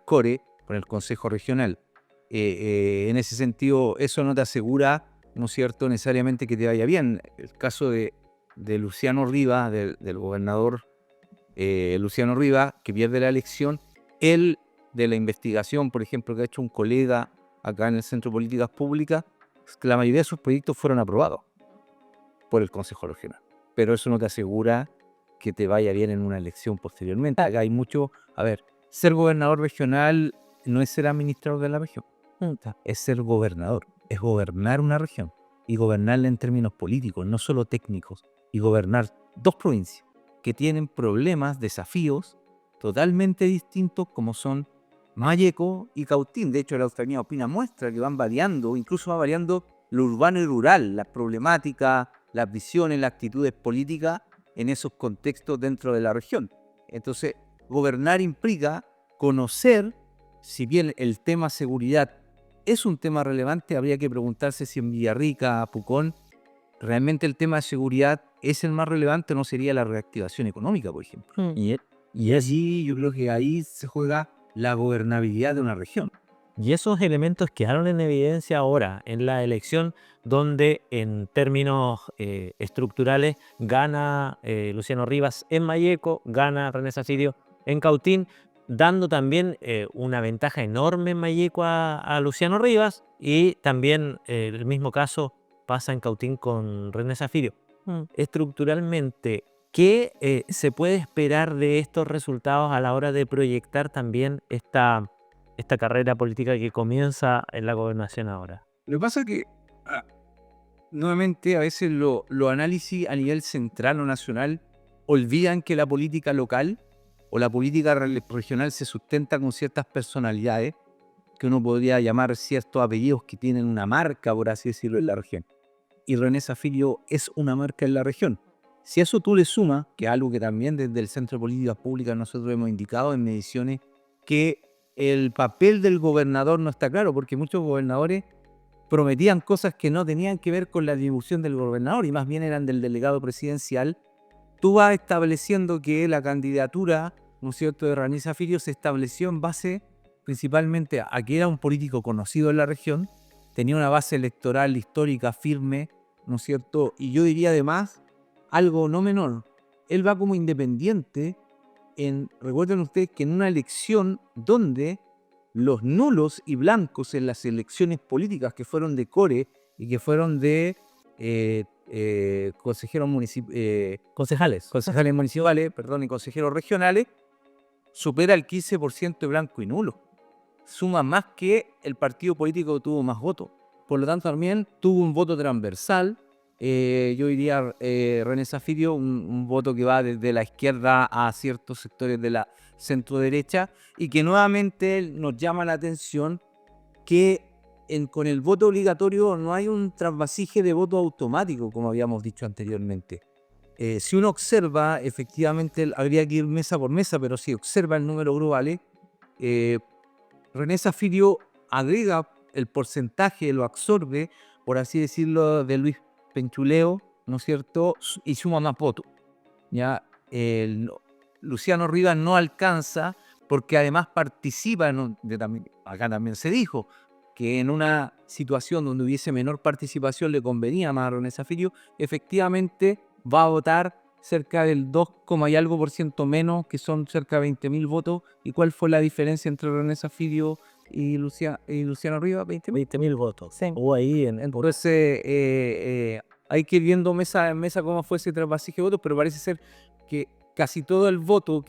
CORE, con el Consejo Regional. En ese sentido, eso no te asegura, ¿no es cierto?, necesariamente que te vaya bien. El caso de Luciano Rivas, del gobernador Luciano Rivas, que pierde la elección, él, de la investigación, por ejemplo, que ha hecho un colega acá en el Centro de Políticas Públicas, la mayoría de sus proyectos fueron aprobados por el Consejo Regional. Pero eso no te asegura que te vaya bien en una elección posteriormente. Acá hay mucho, a ver, ser gobernador regional no es ser administrador de la región, es ser gobernador, es gobernar una región y gobernarla en términos políticos, no solo técnicos, y gobernar dos provincias que tienen problemas, desafíos totalmente distintos como son Malleco y Cautín. De hecho, la Araucanía Opina muestra que van variando, incluso va variando lo urbano y rural, las problemáticas, las visiones, las actitudes políticas en esos contextos dentro de la región. Entonces, gobernar implica conocer, si bien el tema seguridad es un tema relevante, habría que preguntarse si en Villarrica, Pucón, realmente el tema de seguridad es el más relevante, no sería la reactivación económica, por ejemplo. Y allí yo creo que ahí se juega la gobernabilidad de una región. Y esos elementos quedaron en evidencia ahora en la elección, donde en términos estructurales gana Luciano Rivas en Malleco, gana René Zaffirio en Cautín, dando también una ventaja enorme en Malleco a Luciano Rivas, y también el mismo caso pasa en Cautín con René Zaffirio. Estructuralmente, ¿qué se puede esperar de estos resultados a la hora de proyectar también esta carrera política que comienza en la gobernación ahora? Lo que pasa es que, nuevamente, a veces los análisis a nivel central o nacional olvidan que la política local o la política regional se sustenta con ciertas personalidades que uno podría llamar ciertos apellidos que tienen una marca, por así decirlo, en la región. Y René Zaffirio es una marca en la región. Si a eso tú le sumas, que es algo que también desde el Centro de Políticas Públicas nosotros hemos indicado en mediciones, que el papel del gobernador no está claro, porque muchos gobernadores prometían cosas que no tenían que ver con la atribución del gobernador y más bien eran del delegado presidencial. Tú vas estableciendo que la candidatura, ¿no es cierto?, de René Zaffirio se estableció en base principalmente a que era un político conocido en la región, tenía una base electoral histórica firme, ¿no es cierto? Y yo diría además, algo no menor, él va como independiente recuerden ustedes que en una elección donde los nulos y blancos en las elecciones políticas que fueron de CORE y que fueron de concejales municipales, perdón, y consejeros regionales, supera el 15% de blanco y nulo. Suma más que el partido político que tuvo más votos. Por lo tanto, también tuvo un voto transversal. Yo diría René Zaffirio, un voto que va desde la izquierda a ciertos sectores de la centro derecha, y que nuevamente nos llama la atención que con el voto obligatorio no hay un trasvasije de voto automático, como habíamos dicho anteriormente. Si uno observa, efectivamente habría que ir mesa por mesa, pero si observa el número global, René Zaffirio agrega el porcentaje, lo absorbe, por así decirlo, de Luis Penchuleo, ¿no es cierto? Y suma más votos. ¿Ya? Luciano Rivas no alcanza porque además participa, acá también se dijo, que en una situación donde hubiese menor participación le convenía más a René Zaffirio, efectivamente va a votar cerca del 2, y algo por ciento menos, que son cerca de 20.000 votos. ¿Y cuál fue la diferencia entre René Zaffirio y Luciano Rivas? 20.000. 20.000 votos. Sí. Hubo ahí Entonces, hay que ir viendo mesa en mesa cómo fue ese trasvasije de votos, pero parece ser que casi todo el voto,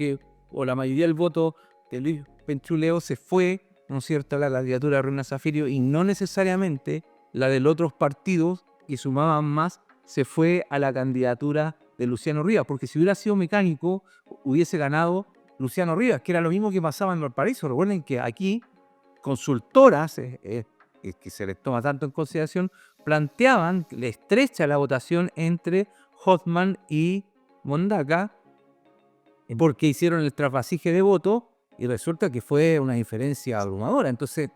o la mayoría del voto de Luis Penchuleo se fue, ¿no es cierto?, a la candidatura de René Zaffirio, y no necesariamente la de los otros partidos que sumaban más se fue a la candidatura de Luciano Rivas, porque si hubiera sido mecánico, hubiese ganado Luciano Rivas, que era lo mismo que pasaba en Valparaíso. Recuerden que aquí consultoras, que se les toma tanto en consideración, planteaban la estrecha la votación entre Hoffman y Mondaca, porque hicieron el trasvasije de voto y resulta que fue una diferencia abrumadora. Entonces,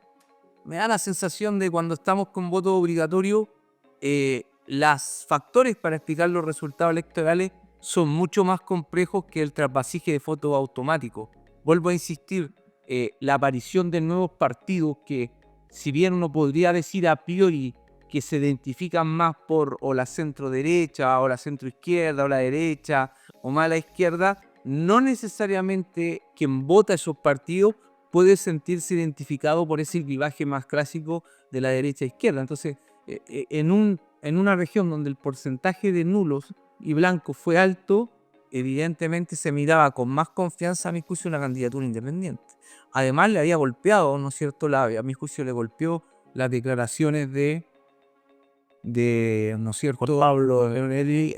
me da la sensación de cuando estamos con voto obligatorio, los factores para explicar los resultados electorales son mucho más complejos que el trasvasije de voto automático. Vuelvo a insistir, la aparición de nuevos partidos que, si bien uno podría decir a priori que se identifican más por o la centro derecha o la centro izquierda o la derecha o más la izquierda, no necesariamente quien vota esos partidos puede sentirse identificado por ese clivaje más clásico de la derecha e izquierda. Entonces, en una región donde el porcentaje de nulos y blancos fue alto, evidentemente se miraba con más confianza, a mi juicio, una candidatura independiente. Además, le había golpeado, ¿no es cierto? A mi juicio le golpeó las declaraciones de ¿no es cierto?, Pablo Leonelli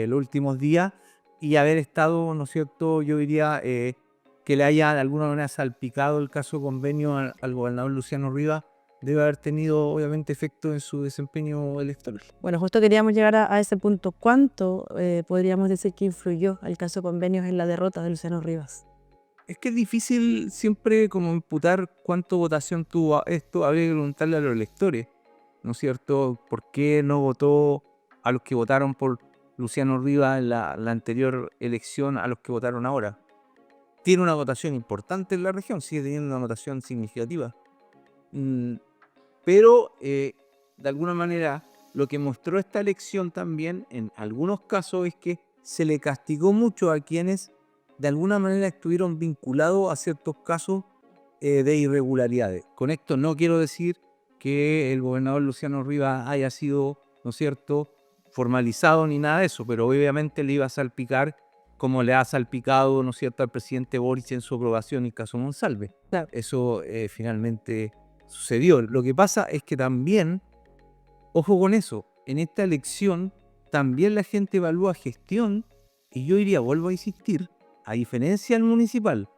los últimos días, y haber estado, ¿no es cierto?, yo diría que le haya de alguna manera salpicado el caso convenio al gobernador Luciano Rivas, debe haber tenido obviamente efecto en su desempeño electoral. Bueno, justo queríamos llegar a ese punto. ¿Cuánto podríamos decir que influyó el caso Convenios en la derrota de Luciano Rivas? Es que es difícil siempre como imputar cuánto votación tuvo esto, habría que preguntarle a los electores, ¿no es cierto? ¿Por qué no votó a los que votaron por Luciano Rivas en la anterior elección a los que votaron ahora? Tiene una votación importante en la región, sigue teniendo una votación significativa. Pero de alguna manera lo que mostró esta elección también en algunos casos es que se le castigó mucho a quienes de alguna manera estuvieron vinculados a ciertos casos de irregularidades. Con esto no quiero decir que el gobernador Luciano Rivas haya sido, ¿no es cierto?, formalizado ni nada de eso, pero obviamente le iba a salpicar como le ha salpicado, ¿no es cierto?, al presidente Boric en su aprobación en el caso Monsalve. Claro. Eso finalmente sucedió. Lo que pasa es que también, ojo con eso, en esta elección también la gente evalúa gestión, y yo diría, vuelvo a insistir, a diferencia del municipal,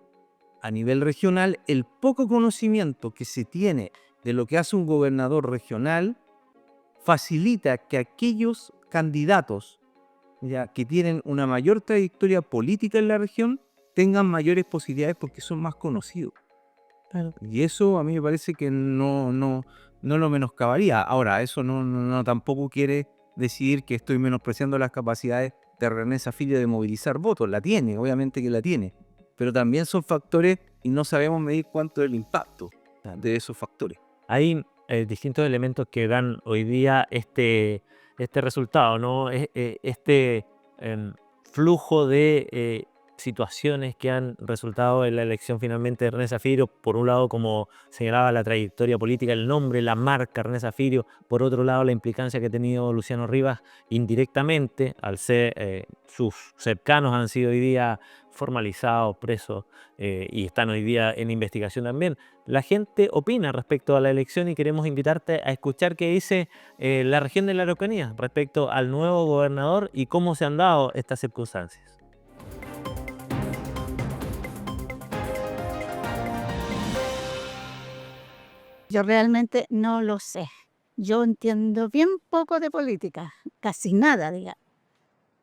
a nivel regional, el poco conocimiento que se tiene de lo que hace un gobernador regional facilita que aquellos candidatos ya que tienen una mayor trayectoria política en la región tengan mayores posibilidades porque son más conocidos. Claro. Y eso a mí me parece que no lo menoscabaría. Ahora, eso no tampoco quiere decir que estoy menospreciando las capacidades de René Zaffirio de movilizar votos. La tiene, obviamente que la tiene. Pero también son factores y no sabemos medir cuánto es el impacto de esos factores. Hay distintos elementos que dan hoy día este resultado, ¿no? Este flujo de situaciones que han resultado en la elección finalmente de René Zaffirio. Por un lado, como señalaba, la trayectoria política, el nombre, la marca René Zaffirio. Por otro lado, la implicancia que ha tenido Luciano Rivas indirectamente, al ser sus cercanos han sido hoy día formalizados, presos, y están hoy día en investigación también. La gente opina respecto a la elección y queremos invitarte a escuchar qué dice la región de la Araucanía respecto al nuevo gobernador y cómo se han dado estas circunstancias. Yo realmente no lo sé. Yo entiendo bien poco de política, casi nada, diga.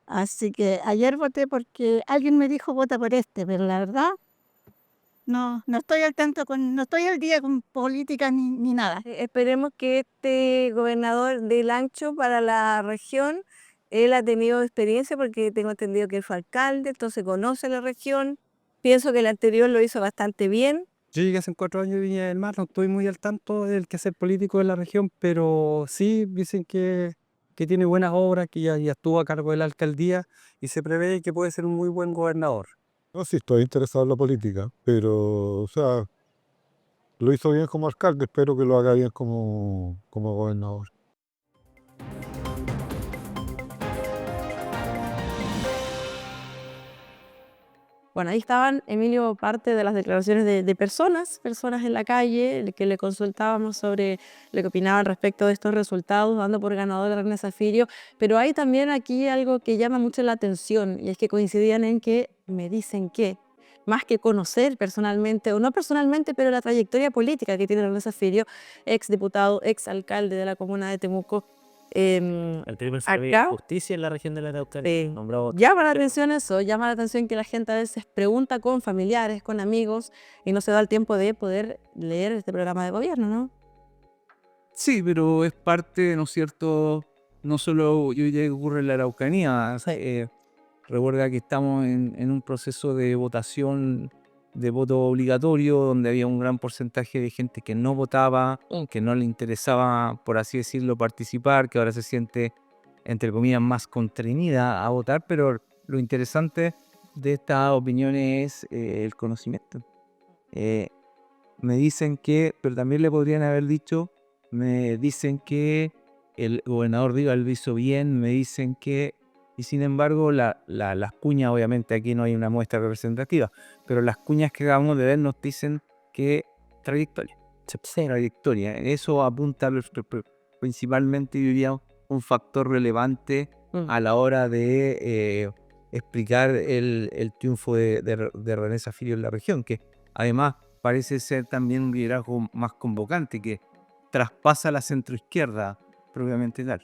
Así que ayer voté porque alguien me dijo vota por este, pero la verdad no estoy al tanto no estoy al día con política ni nada. Esperemos que este gobernador del ancho para la región, él ha tenido experiencia porque tengo entendido que él fue alcalde, entonces conoce la región. Pienso que el anterior lo hizo bastante bien. Yo llegué hace 4 años de Viña del Mar, no estoy muy al tanto del quehacer político de la región, pero sí dicen que tiene buenas obras, que ya estuvo a cargo de la alcaldía y se prevé que puede ser un muy buen gobernador. No, sí estoy interesado en la política, pero, o sea, lo hizo bien como alcalde, espero que lo haga bien como gobernador. Bueno, ahí estaban, Emilio, parte de las declaraciones de personas en la calle, que le consultábamos sobre lo que opinaban respecto de estos resultados, dando por ganador a René Zaffirio. Pero hay también aquí algo que llama mucho la atención, y es que coincidían en que me dicen que, más que conocer personalmente, o no personalmente, pero la trayectoria política que tiene René Zaffirio, ex diputado, ex alcalde de la comuna de Temuco, El primer servicio de acá justicia en la región de la Araucanía. Nombrado llama la atención eso, llama la atención que la gente a veces pregunta con familiares, con amigos, y no se da el tiempo de poder leer este programa de gobierno, ¿no? Sí, pero es parte, ¿no es cierto? No solo hoy día que ocurre en la Araucanía. Recuerda que estamos en un proceso de votación de voto obligatorio, donde había un gran porcentaje de gente que no votaba, que no le interesaba, por así decirlo, participar, que ahora se siente, entre comillas, más constreñida a votar, pero lo interesante de estas opiniones es el conocimiento. Me dicen que, pero también le podrían haber dicho, me dicen que el gobernador Rivas lo hizo bien, me dicen que, y sin embargo las cuñas, obviamente aquí no hay una muestra representativa, pero las cuñas que acabamos de ver nos dicen que trayectoria, trayectoria, eso apunta principalmente, yo diría, un factor relevante a la hora de explicar el triunfo de René Zaffirio en la región, que además parece ser también un liderazgo más convocante, que traspasa la centroizquierda propiamente tal.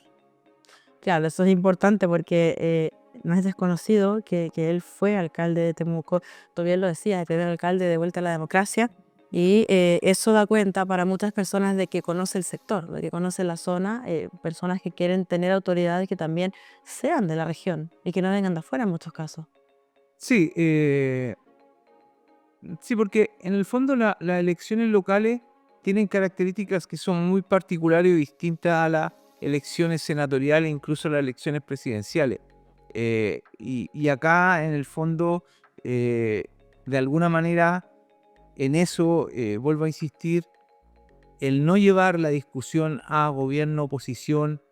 Claro, eso es importante porque no es desconocido que él fue alcalde de Temuco, tú bien lo decías, el primer alcalde de vuelta a la democracia, y eso da cuenta para muchas personas de que conoce el sector, de que conoce la zona, personas que quieren tener autoridades que también sean de la región y que no vengan de afuera en muchos casos. Sí, sí, porque en el fondo las elecciones locales tienen características que son muy particulares y distintas a las elecciones senatoriales, incluso las elecciones presidenciales. Y acá, en el fondo, de alguna manera, en eso, vuelvo a insistir, el no llevar la discusión a gobierno-oposición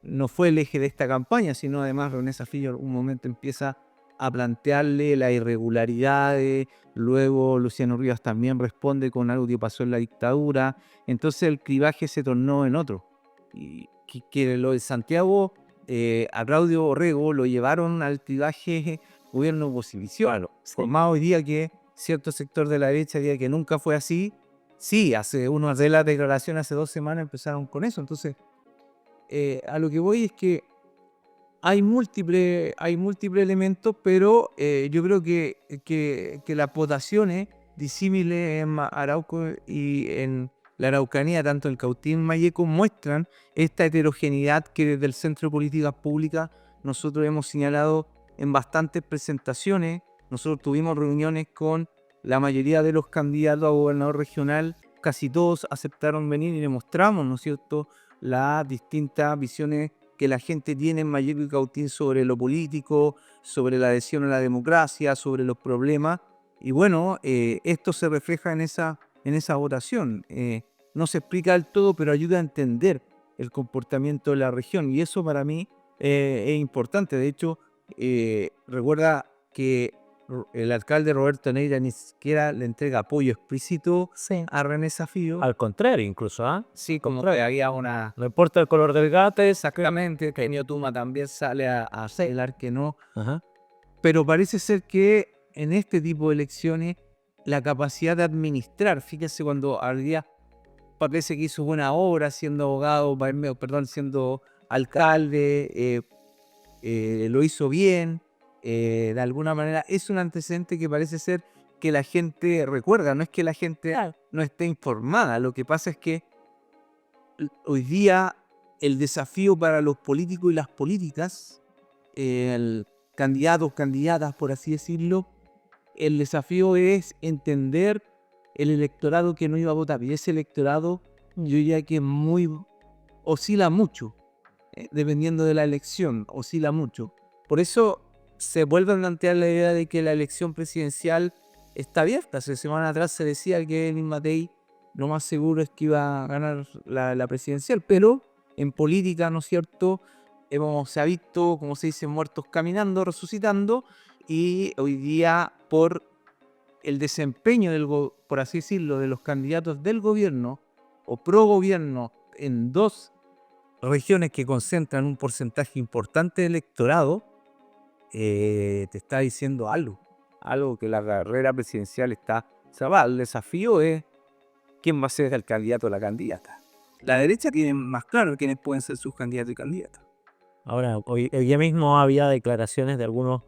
no fue el eje de esta campaña, sino además René Zaffirio en un momento empieza a plantearle las irregularidades, luego Luciano Rivas también responde con algo que pasó en la dictadura, entonces el clivaje se tornó en otro. Y que lo de Santiago, a Claudio Orrego lo llevaron al clivaje gobierno-oposición, por más hoy día que cierto sector de la derecha diga que nunca fue así. Sí, hace unas de las declaraciones hace 2 semanas empezaron con eso, entonces a lo que voy es que hay múltiples elementos, pero yo creo que las votaciones disímiles en Arauco y en la Araucanía, tanto en Cautín y Mayeco, muestran esta heterogeneidad que desde el Centro de Políticas Públicas nosotros hemos señalado en bastantes presentaciones. Nosotros tuvimos reuniones con la mayoría de los candidatos a gobernador regional, casi todos aceptaron venir y le mostramos, ¿no es cierto?, las distintas visiones que la gente tiene en Mayeco y Cautín sobre lo político, sobre la adhesión a la democracia, sobre los problemas. Y bueno, esto se refleja en esa votación. No se explica del todo, pero ayuda a entender el comportamiento de la región. Y eso para mí es importante. De hecho, recuerda que el alcalde Roberto Neira ni siquiera le entrega apoyo explícito a René Zaffirio. al contrario, incluso, ¿ah? Sí, como que había una... No importa el color del gato, Exactamente, Kenio Tuma también sale a señalar que no. Ajá. Pero parece ser que en este tipo de elecciones la capacidad de administrar, fíjese cuando había parece que hizo buena obra siendo abogado, perdón, siendo alcalde, lo hizo bien, de alguna manera es un antecedente que parece ser que la gente recuerda, no es que la gente Claro. no esté informada, lo que pasa es que hoy día el desafío para los políticos y las políticas, candidatos, candidatas, por así decirlo, el desafío es entender el electorado que no iba a votar. Y ese electorado, yo diría que oscila mucho, dependiendo de la elección, oscila mucho. Por eso se vuelve a plantear la idea de que la elección presidencial está abierta. Hace semanas atrás se decía que Elin Matei lo más seguro es que iba a ganar la presidencial, pero en política, ¿no es cierto? Se ha visto, como se dice, muertos caminando, resucitando, y hoy día por el desempeño por así decirlo, de los candidatos del gobierno o pro gobierno en dos regiones que concentran un porcentaje importante de electorado, te está diciendo algo que la carrera presidencial está cerrada. El desafío es quién va a ser el candidato o la candidata. La derecha tiene más claro quiénes pueden ser sus candidatos y candidatas. Ahora, hoy día mismo había declaraciones de algunos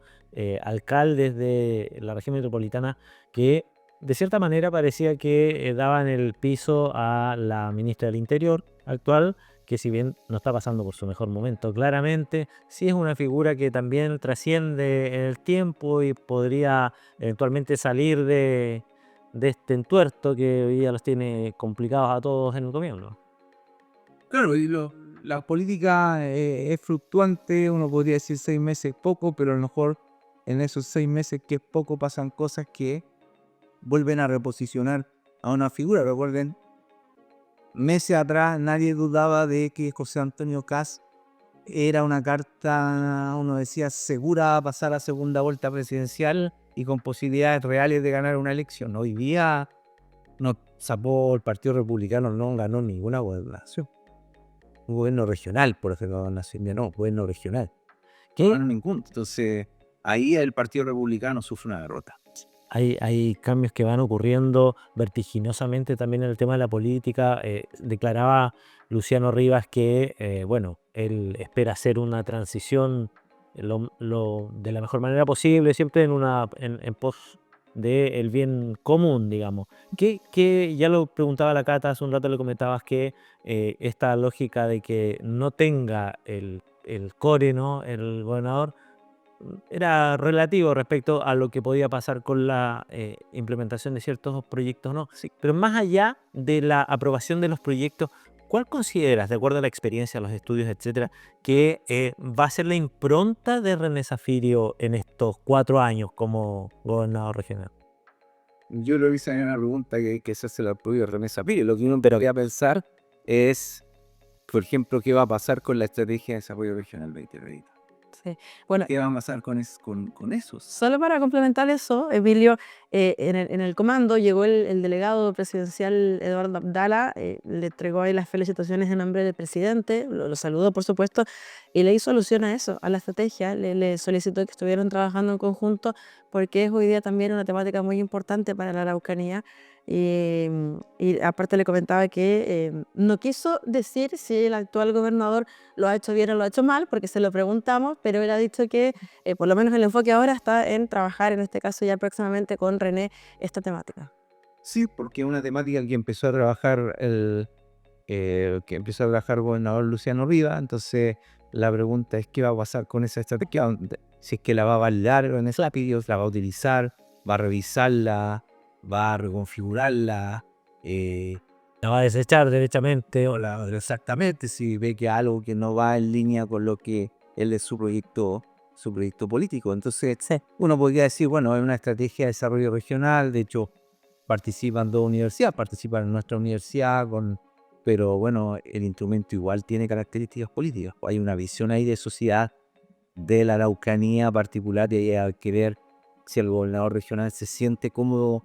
alcaldes de la región metropolitana que de cierta manera parecía que daban el piso a la ministra del Interior actual, que si bien no está pasando por su mejor momento, claramente sí es una figura que también trasciende en el tiempo y podría eventualmente salir de este entuerto que hoy día los tiene complicados a todos en el gobierno. Claro, y la política es fluctuante, uno podría decir 6 meses es poco, pero a lo mejor en esos 6 meses que es poco pasan cosas que vuelven a reposicionar a una figura. Recuerden, meses atrás nadie dudaba de que José Antonio Kast era una carta, uno decía, segura a pasar a segunda vuelta presidencial y con posibilidades reales de ganar una elección. Hoy día no sacó el Partido Republicano, no ganó ninguna gobernación. Un gobierno regional, por ejemplo, gobernación, no, gobierno regional. ¿Qué? No, ninguno. Entonces, ahí el Partido Republicano sufre una derrota. Hay cambios que van ocurriendo vertiginosamente también en el tema de la política. Declaraba Luciano Rivas que, bueno, él espera hacer una transición de la mejor manera posible, siempre en pos del bien común, digamos. Que ya lo preguntaba la Cata, hace un rato le comentabas que esta lógica de que no tenga el core, ¿no? El gobernador, era relativo respecto a lo que podía pasar con la implementación de ciertos proyectos, ¿no? Sí. Pero más allá de la aprobación de los proyectos, ¿cuál consideras, de acuerdo a la experiencia, los estudios, etcétera, que va a ser la impronta de René Zaffirio en estos 4 años como gobernador regional? Yo creo que esa es una pregunta que se hace la propia René Zaffirio. Lo que uno debería pensar es, por ejemplo, qué va a pasar con la estrategia de desarrollo regional 2030. Sí. Bueno, ¿Qué va a pasar con esos? solo para complementar eso, Emilio, en el comando llegó el delegado presidencial Eduardo Abdala, le entregó ahí las felicitaciones en nombre del presidente, lo saludó por supuesto, y le hizo alusión a eso, a la estrategia, le solicitó que estuvieran trabajando en conjunto porque es hoy día también una temática muy importante para la Araucanía. Y aparte le comentaba que no quiso decir si el actual gobernador lo ha hecho bien o lo ha hecho mal, porque se lo preguntamos, pero él ha dicho que por lo menos el enfoque ahora está en trabajar, en este caso ya próximamente con René, esta temática. Sí, porque es una temática que empezó a trabajar el gobernador Luciano Rivas. Entonces la pregunta es qué va a pasar con esa estrategia, si es que la va a validar en ese lapio, la va a utilizar, va a revisarla, va a reconfigurarla, ¿La va a desechar derechamente? exactamente, si ve que algo que no va en línea con lo que él es su proyecto político. Entonces uno podría decir, bueno, es una estrategia de desarrollo regional. De hecho, participan dos universidades, participan en nuestra universidad, pero bueno, el instrumento igual tiene características políticas. Hay una visión ahí de sociedad de la Araucanía particular, y hay que ver si el gobernador regional se siente cómodo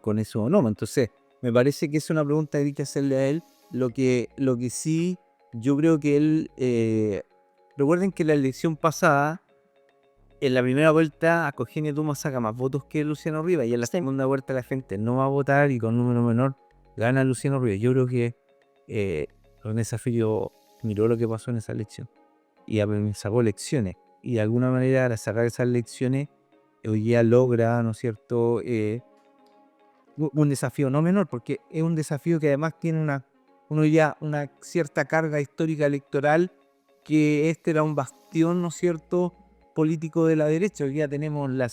con eso o no. Entonces, me parece que es una pregunta que hay que hacerle a él. Lo que sí, yo creo que él... recuerden que la elección pasada, en la primera vuelta, Acogenia Tuma saca más votos que Luciano Rivas, y en la segunda vuelta la gente no va a votar y con número menor gana Luciano Ríos. Yo creo que René Zafiro miró lo que pasó en esa elección y sacó lecciones. Y de alguna manera, al sacar esas lecciones, hoy día logra, ¿no es cierto?, un desafío no menor, porque es un desafío que además tiene una cierta carga histórica electoral, que este era un bastión, ¿no es cierto?, político de la derecha. Hoy día tenemos la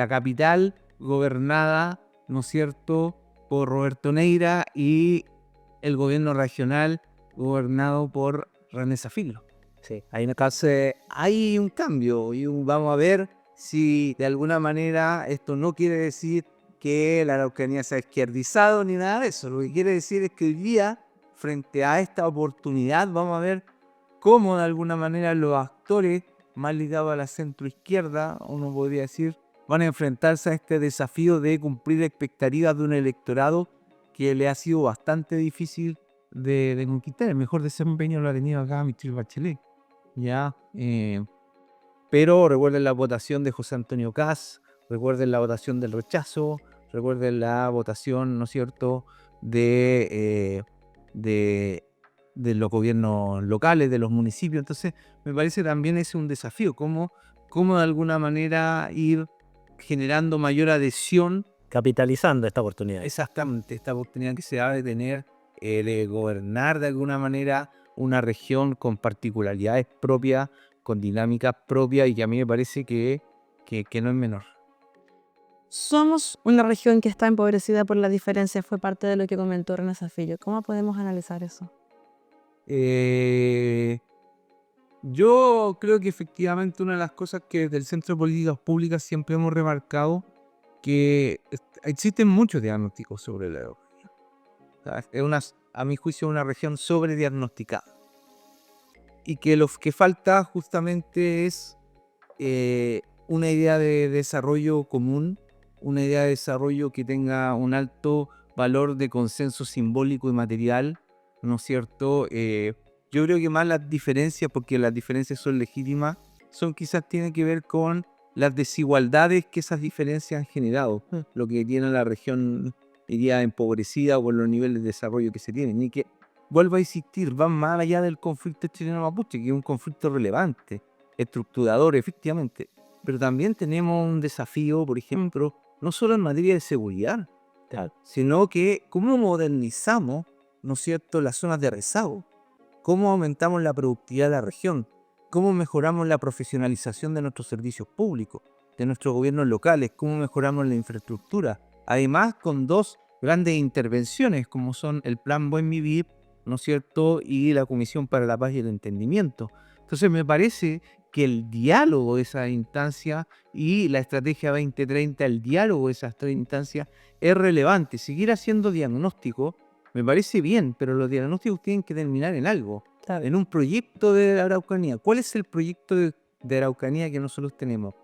capital gobernada, ¿no es cierto?, por Roberto Neira, y el gobierno regional gobernado por René Zafiro. Sí. Entonces hay un cambio y vamos a ver si de alguna manera esto no quiere decir que la Araucanía se ha izquierdizado ni nada de eso. Lo que quiere decir es que hoy día, frente a esta oportunidad, vamos a ver cómo de alguna manera los actores más ligados a la centroizquierda, uno podría decir, van a enfrentarse a este desafío de cumplir expectativas de un electorado que le ha sido bastante difícil de conquistar. El mejor desempeño lo ha tenido acá Michelle Bachelet. ¿Ya? Pero recuerden la votación de José Antonio Kast, recuerden la votación del rechazo, recuerden la votación, ¿no es cierto?, de los gobiernos locales, de los municipios. Entonces, me parece también es un desafío, cómo de alguna manera ir generando mayor adhesión. Capitalizando esta oportunidad. Exactamente, esta oportunidad que se da de tener, de gobernar de alguna manera una región con particularidades propias, con dinámicas propias, y que a mí me parece que no es menor. Somos una región que está empobrecida por la diferencia, fue parte de lo que comentó René Zafiro. ¿Cómo podemos analizar eso? Yo creo que efectivamente una de las cosas que desde el Centro de Políticas Públicas siempre hemos remarcado, que existen muchos diagnósticos sobre la Araucanía. Es a mi juicio, una región sobrediagnosticada. Y que lo que falta justamente es una idea de desarrollo común, una idea de desarrollo que tenga un alto valor de consenso simbólico y material, ¿no es cierto? Yo creo que más las diferencias, porque las diferencias son legítimas, tienen que ver con las desigualdades que esas diferencias han generado, lo que tiene la región, diría, empobrecida, o los niveles de desarrollo que se tienen. Y que, vuelvo a insistir, van más allá del conflicto chileno-mapuche, que es un conflicto relevante, estructurador, efectivamente. Pero también tenemos un desafío, por ejemplo, no solo en materia de seguridad, sino que cómo modernizamos, ¿no es cierto?, las zonas de rezago, cómo aumentamos la productividad de la región, cómo mejoramos la profesionalización de nuestros servicios públicos, de nuestros gobiernos locales, cómo mejoramos la infraestructura. Además, con dos grandes intervenciones, como son el Plan Buen Vivir, ¿no es cierto?, y la Comisión para la Paz y el Entendimiento. Entonces, me parece que el diálogo de esas instancias y la Estrategia 2030, el diálogo de esas tres instancias es relevante. Seguir haciendo diagnóstico me parece bien, pero los diagnósticos tienen que terminar en algo, en un proyecto de la Araucanía. ¿Cuál es el proyecto de Araucanía que nosotros tenemos?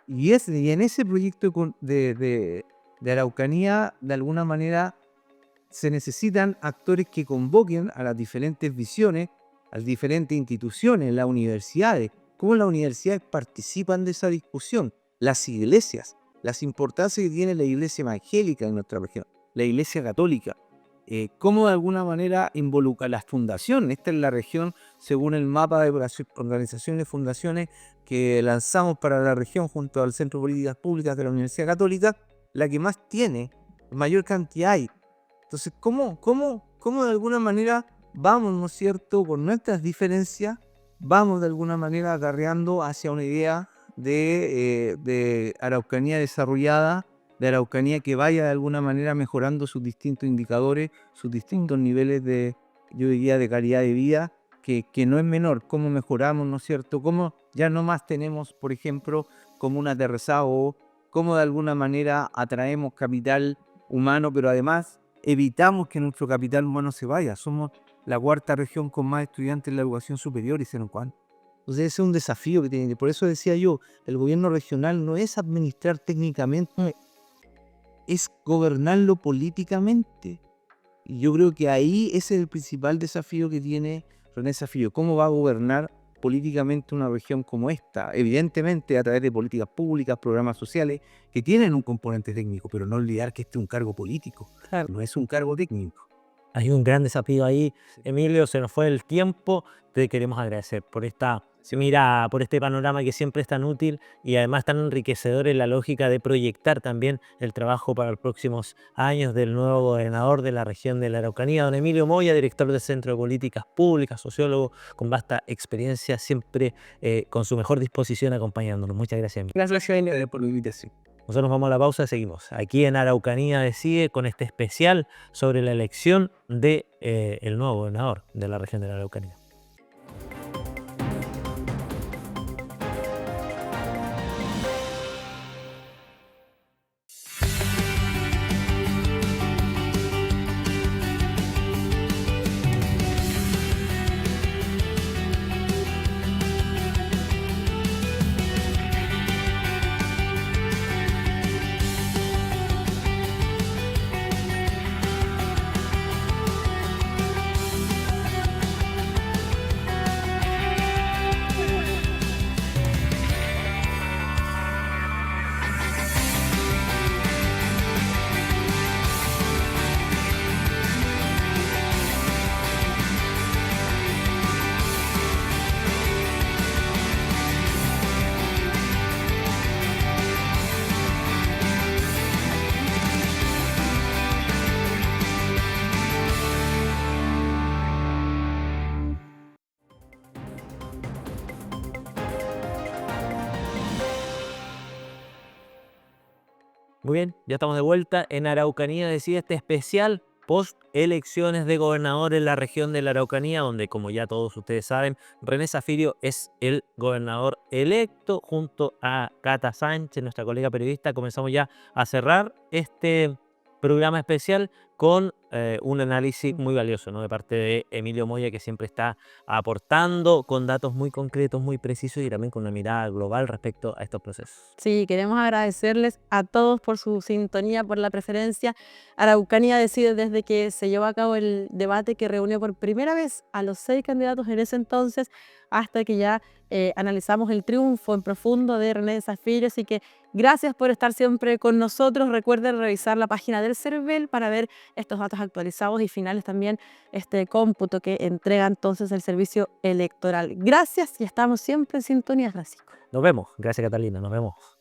Y en ese proyecto de Araucanía, de alguna manera, se necesitan actores que convoquen a las diferentes visiones, a las diferentes instituciones, las universidades. ¿Cómo las universidades participan de esa discusión? Las iglesias, las importancias que tiene la iglesia evangélica en nuestra región, la iglesia católica. Cómo de alguna manera involucra las fundaciones. Esta es la región, según el mapa de organizaciones y fundaciones que lanzamos para la región junto al Centro de Políticas Públicas de la Universidad Católica, la que más tiene, mayor cantidad hay. Entonces, ¿cómo de alguna manera vamos, ¿no es cierto?, por nuestras diferencias, vamos de alguna manera acarreando hacia una idea de Araucanía desarrollada, de Araucanía que vaya de alguna manera mejorando sus distintos indicadores, sus distintos niveles yo diría, de calidad de vida, que no es menor? ¿Cómo mejoramos, ¿no es cierto? ¿Cómo ya no más tenemos, por ejemplo, comunas de rezago? ¿Cómo de alguna manera atraemos capital humano, pero además evitamos que nuestro capital humano se vaya? Somos la cuarta región con más estudiantes en la educación superior, y se nos van. Entonces ese es un desafío que tiene. Por eso decía yo, el gobierno regional no es administrar técnicamente, es gobernarlo políticamente. Y yo creo que ahí ese es el principal desafío que tiene René Zafiro. ¿Cómo va a gobernar políticamente una región como esta, evidentemente a través de políticas públicas, programas sociales que tienen un componente técnico, pero no olvidar que este es un cargo político, Claro. no es un cargo técnico. Hay un gran desafío ahí, Emilio, se nos fue el tiempo, te queremos agradecer por esta mirada, por este panorama que siempre es tan útil y además tan enriquecedor en la lógica de proyectar también el trabajo para los próximos años del nuevo gobernador de la región de la Araucanía, don Emilio Moya, director del Centro de Políticas Públicas, sociólogo con vasta experiencia, siempre con su mejor disposición acompañándonos. Muchas gracias, Emilio. Gracias, Jaime, por la invitación. Nosotros vamos a la pausa y seguimos aquí en Araucanía Decide con este especial sobre la elección de el nuevo gobernador de la región de la Araucanía. Muy bien, ya estamos de vuelta en Araucanía Decide, este especial post elecciones de gobernador en la región de la Araucanía, donde, como ya todos ustedes saben, René Zaffirio es el gobernador electo junto a Cata Sánchez, nuestra colega periodista. Comenzamos ya a cerrar este programa especial con un análisis muy valioso, ¿no?, de parte de Emilio Moya, que siempre está aportando con datos muy concretos, muy precisos y también con una mirada global respecto a estos procesos. Sí, queremos agradecerles a todos por su sintonía, por la preferencia. Araucanía Decide, desde que se llevó a cabo el debate que reunió por primera vez a los 6 candidatos en ese entonces, hasta que ya analizamos el triunfo en profundo de René Zaffirio. Así que gracias por estar siempre con nosotros. Recuerden revisar la página del CERVEL para ver estos datos actualizados y finales también, este cómputo que entrega entonces el servicio electoral. Gracias y estamos siempre en sintonía, Francisco. Nos vemos. Gracias, Catalina. Nos vemos.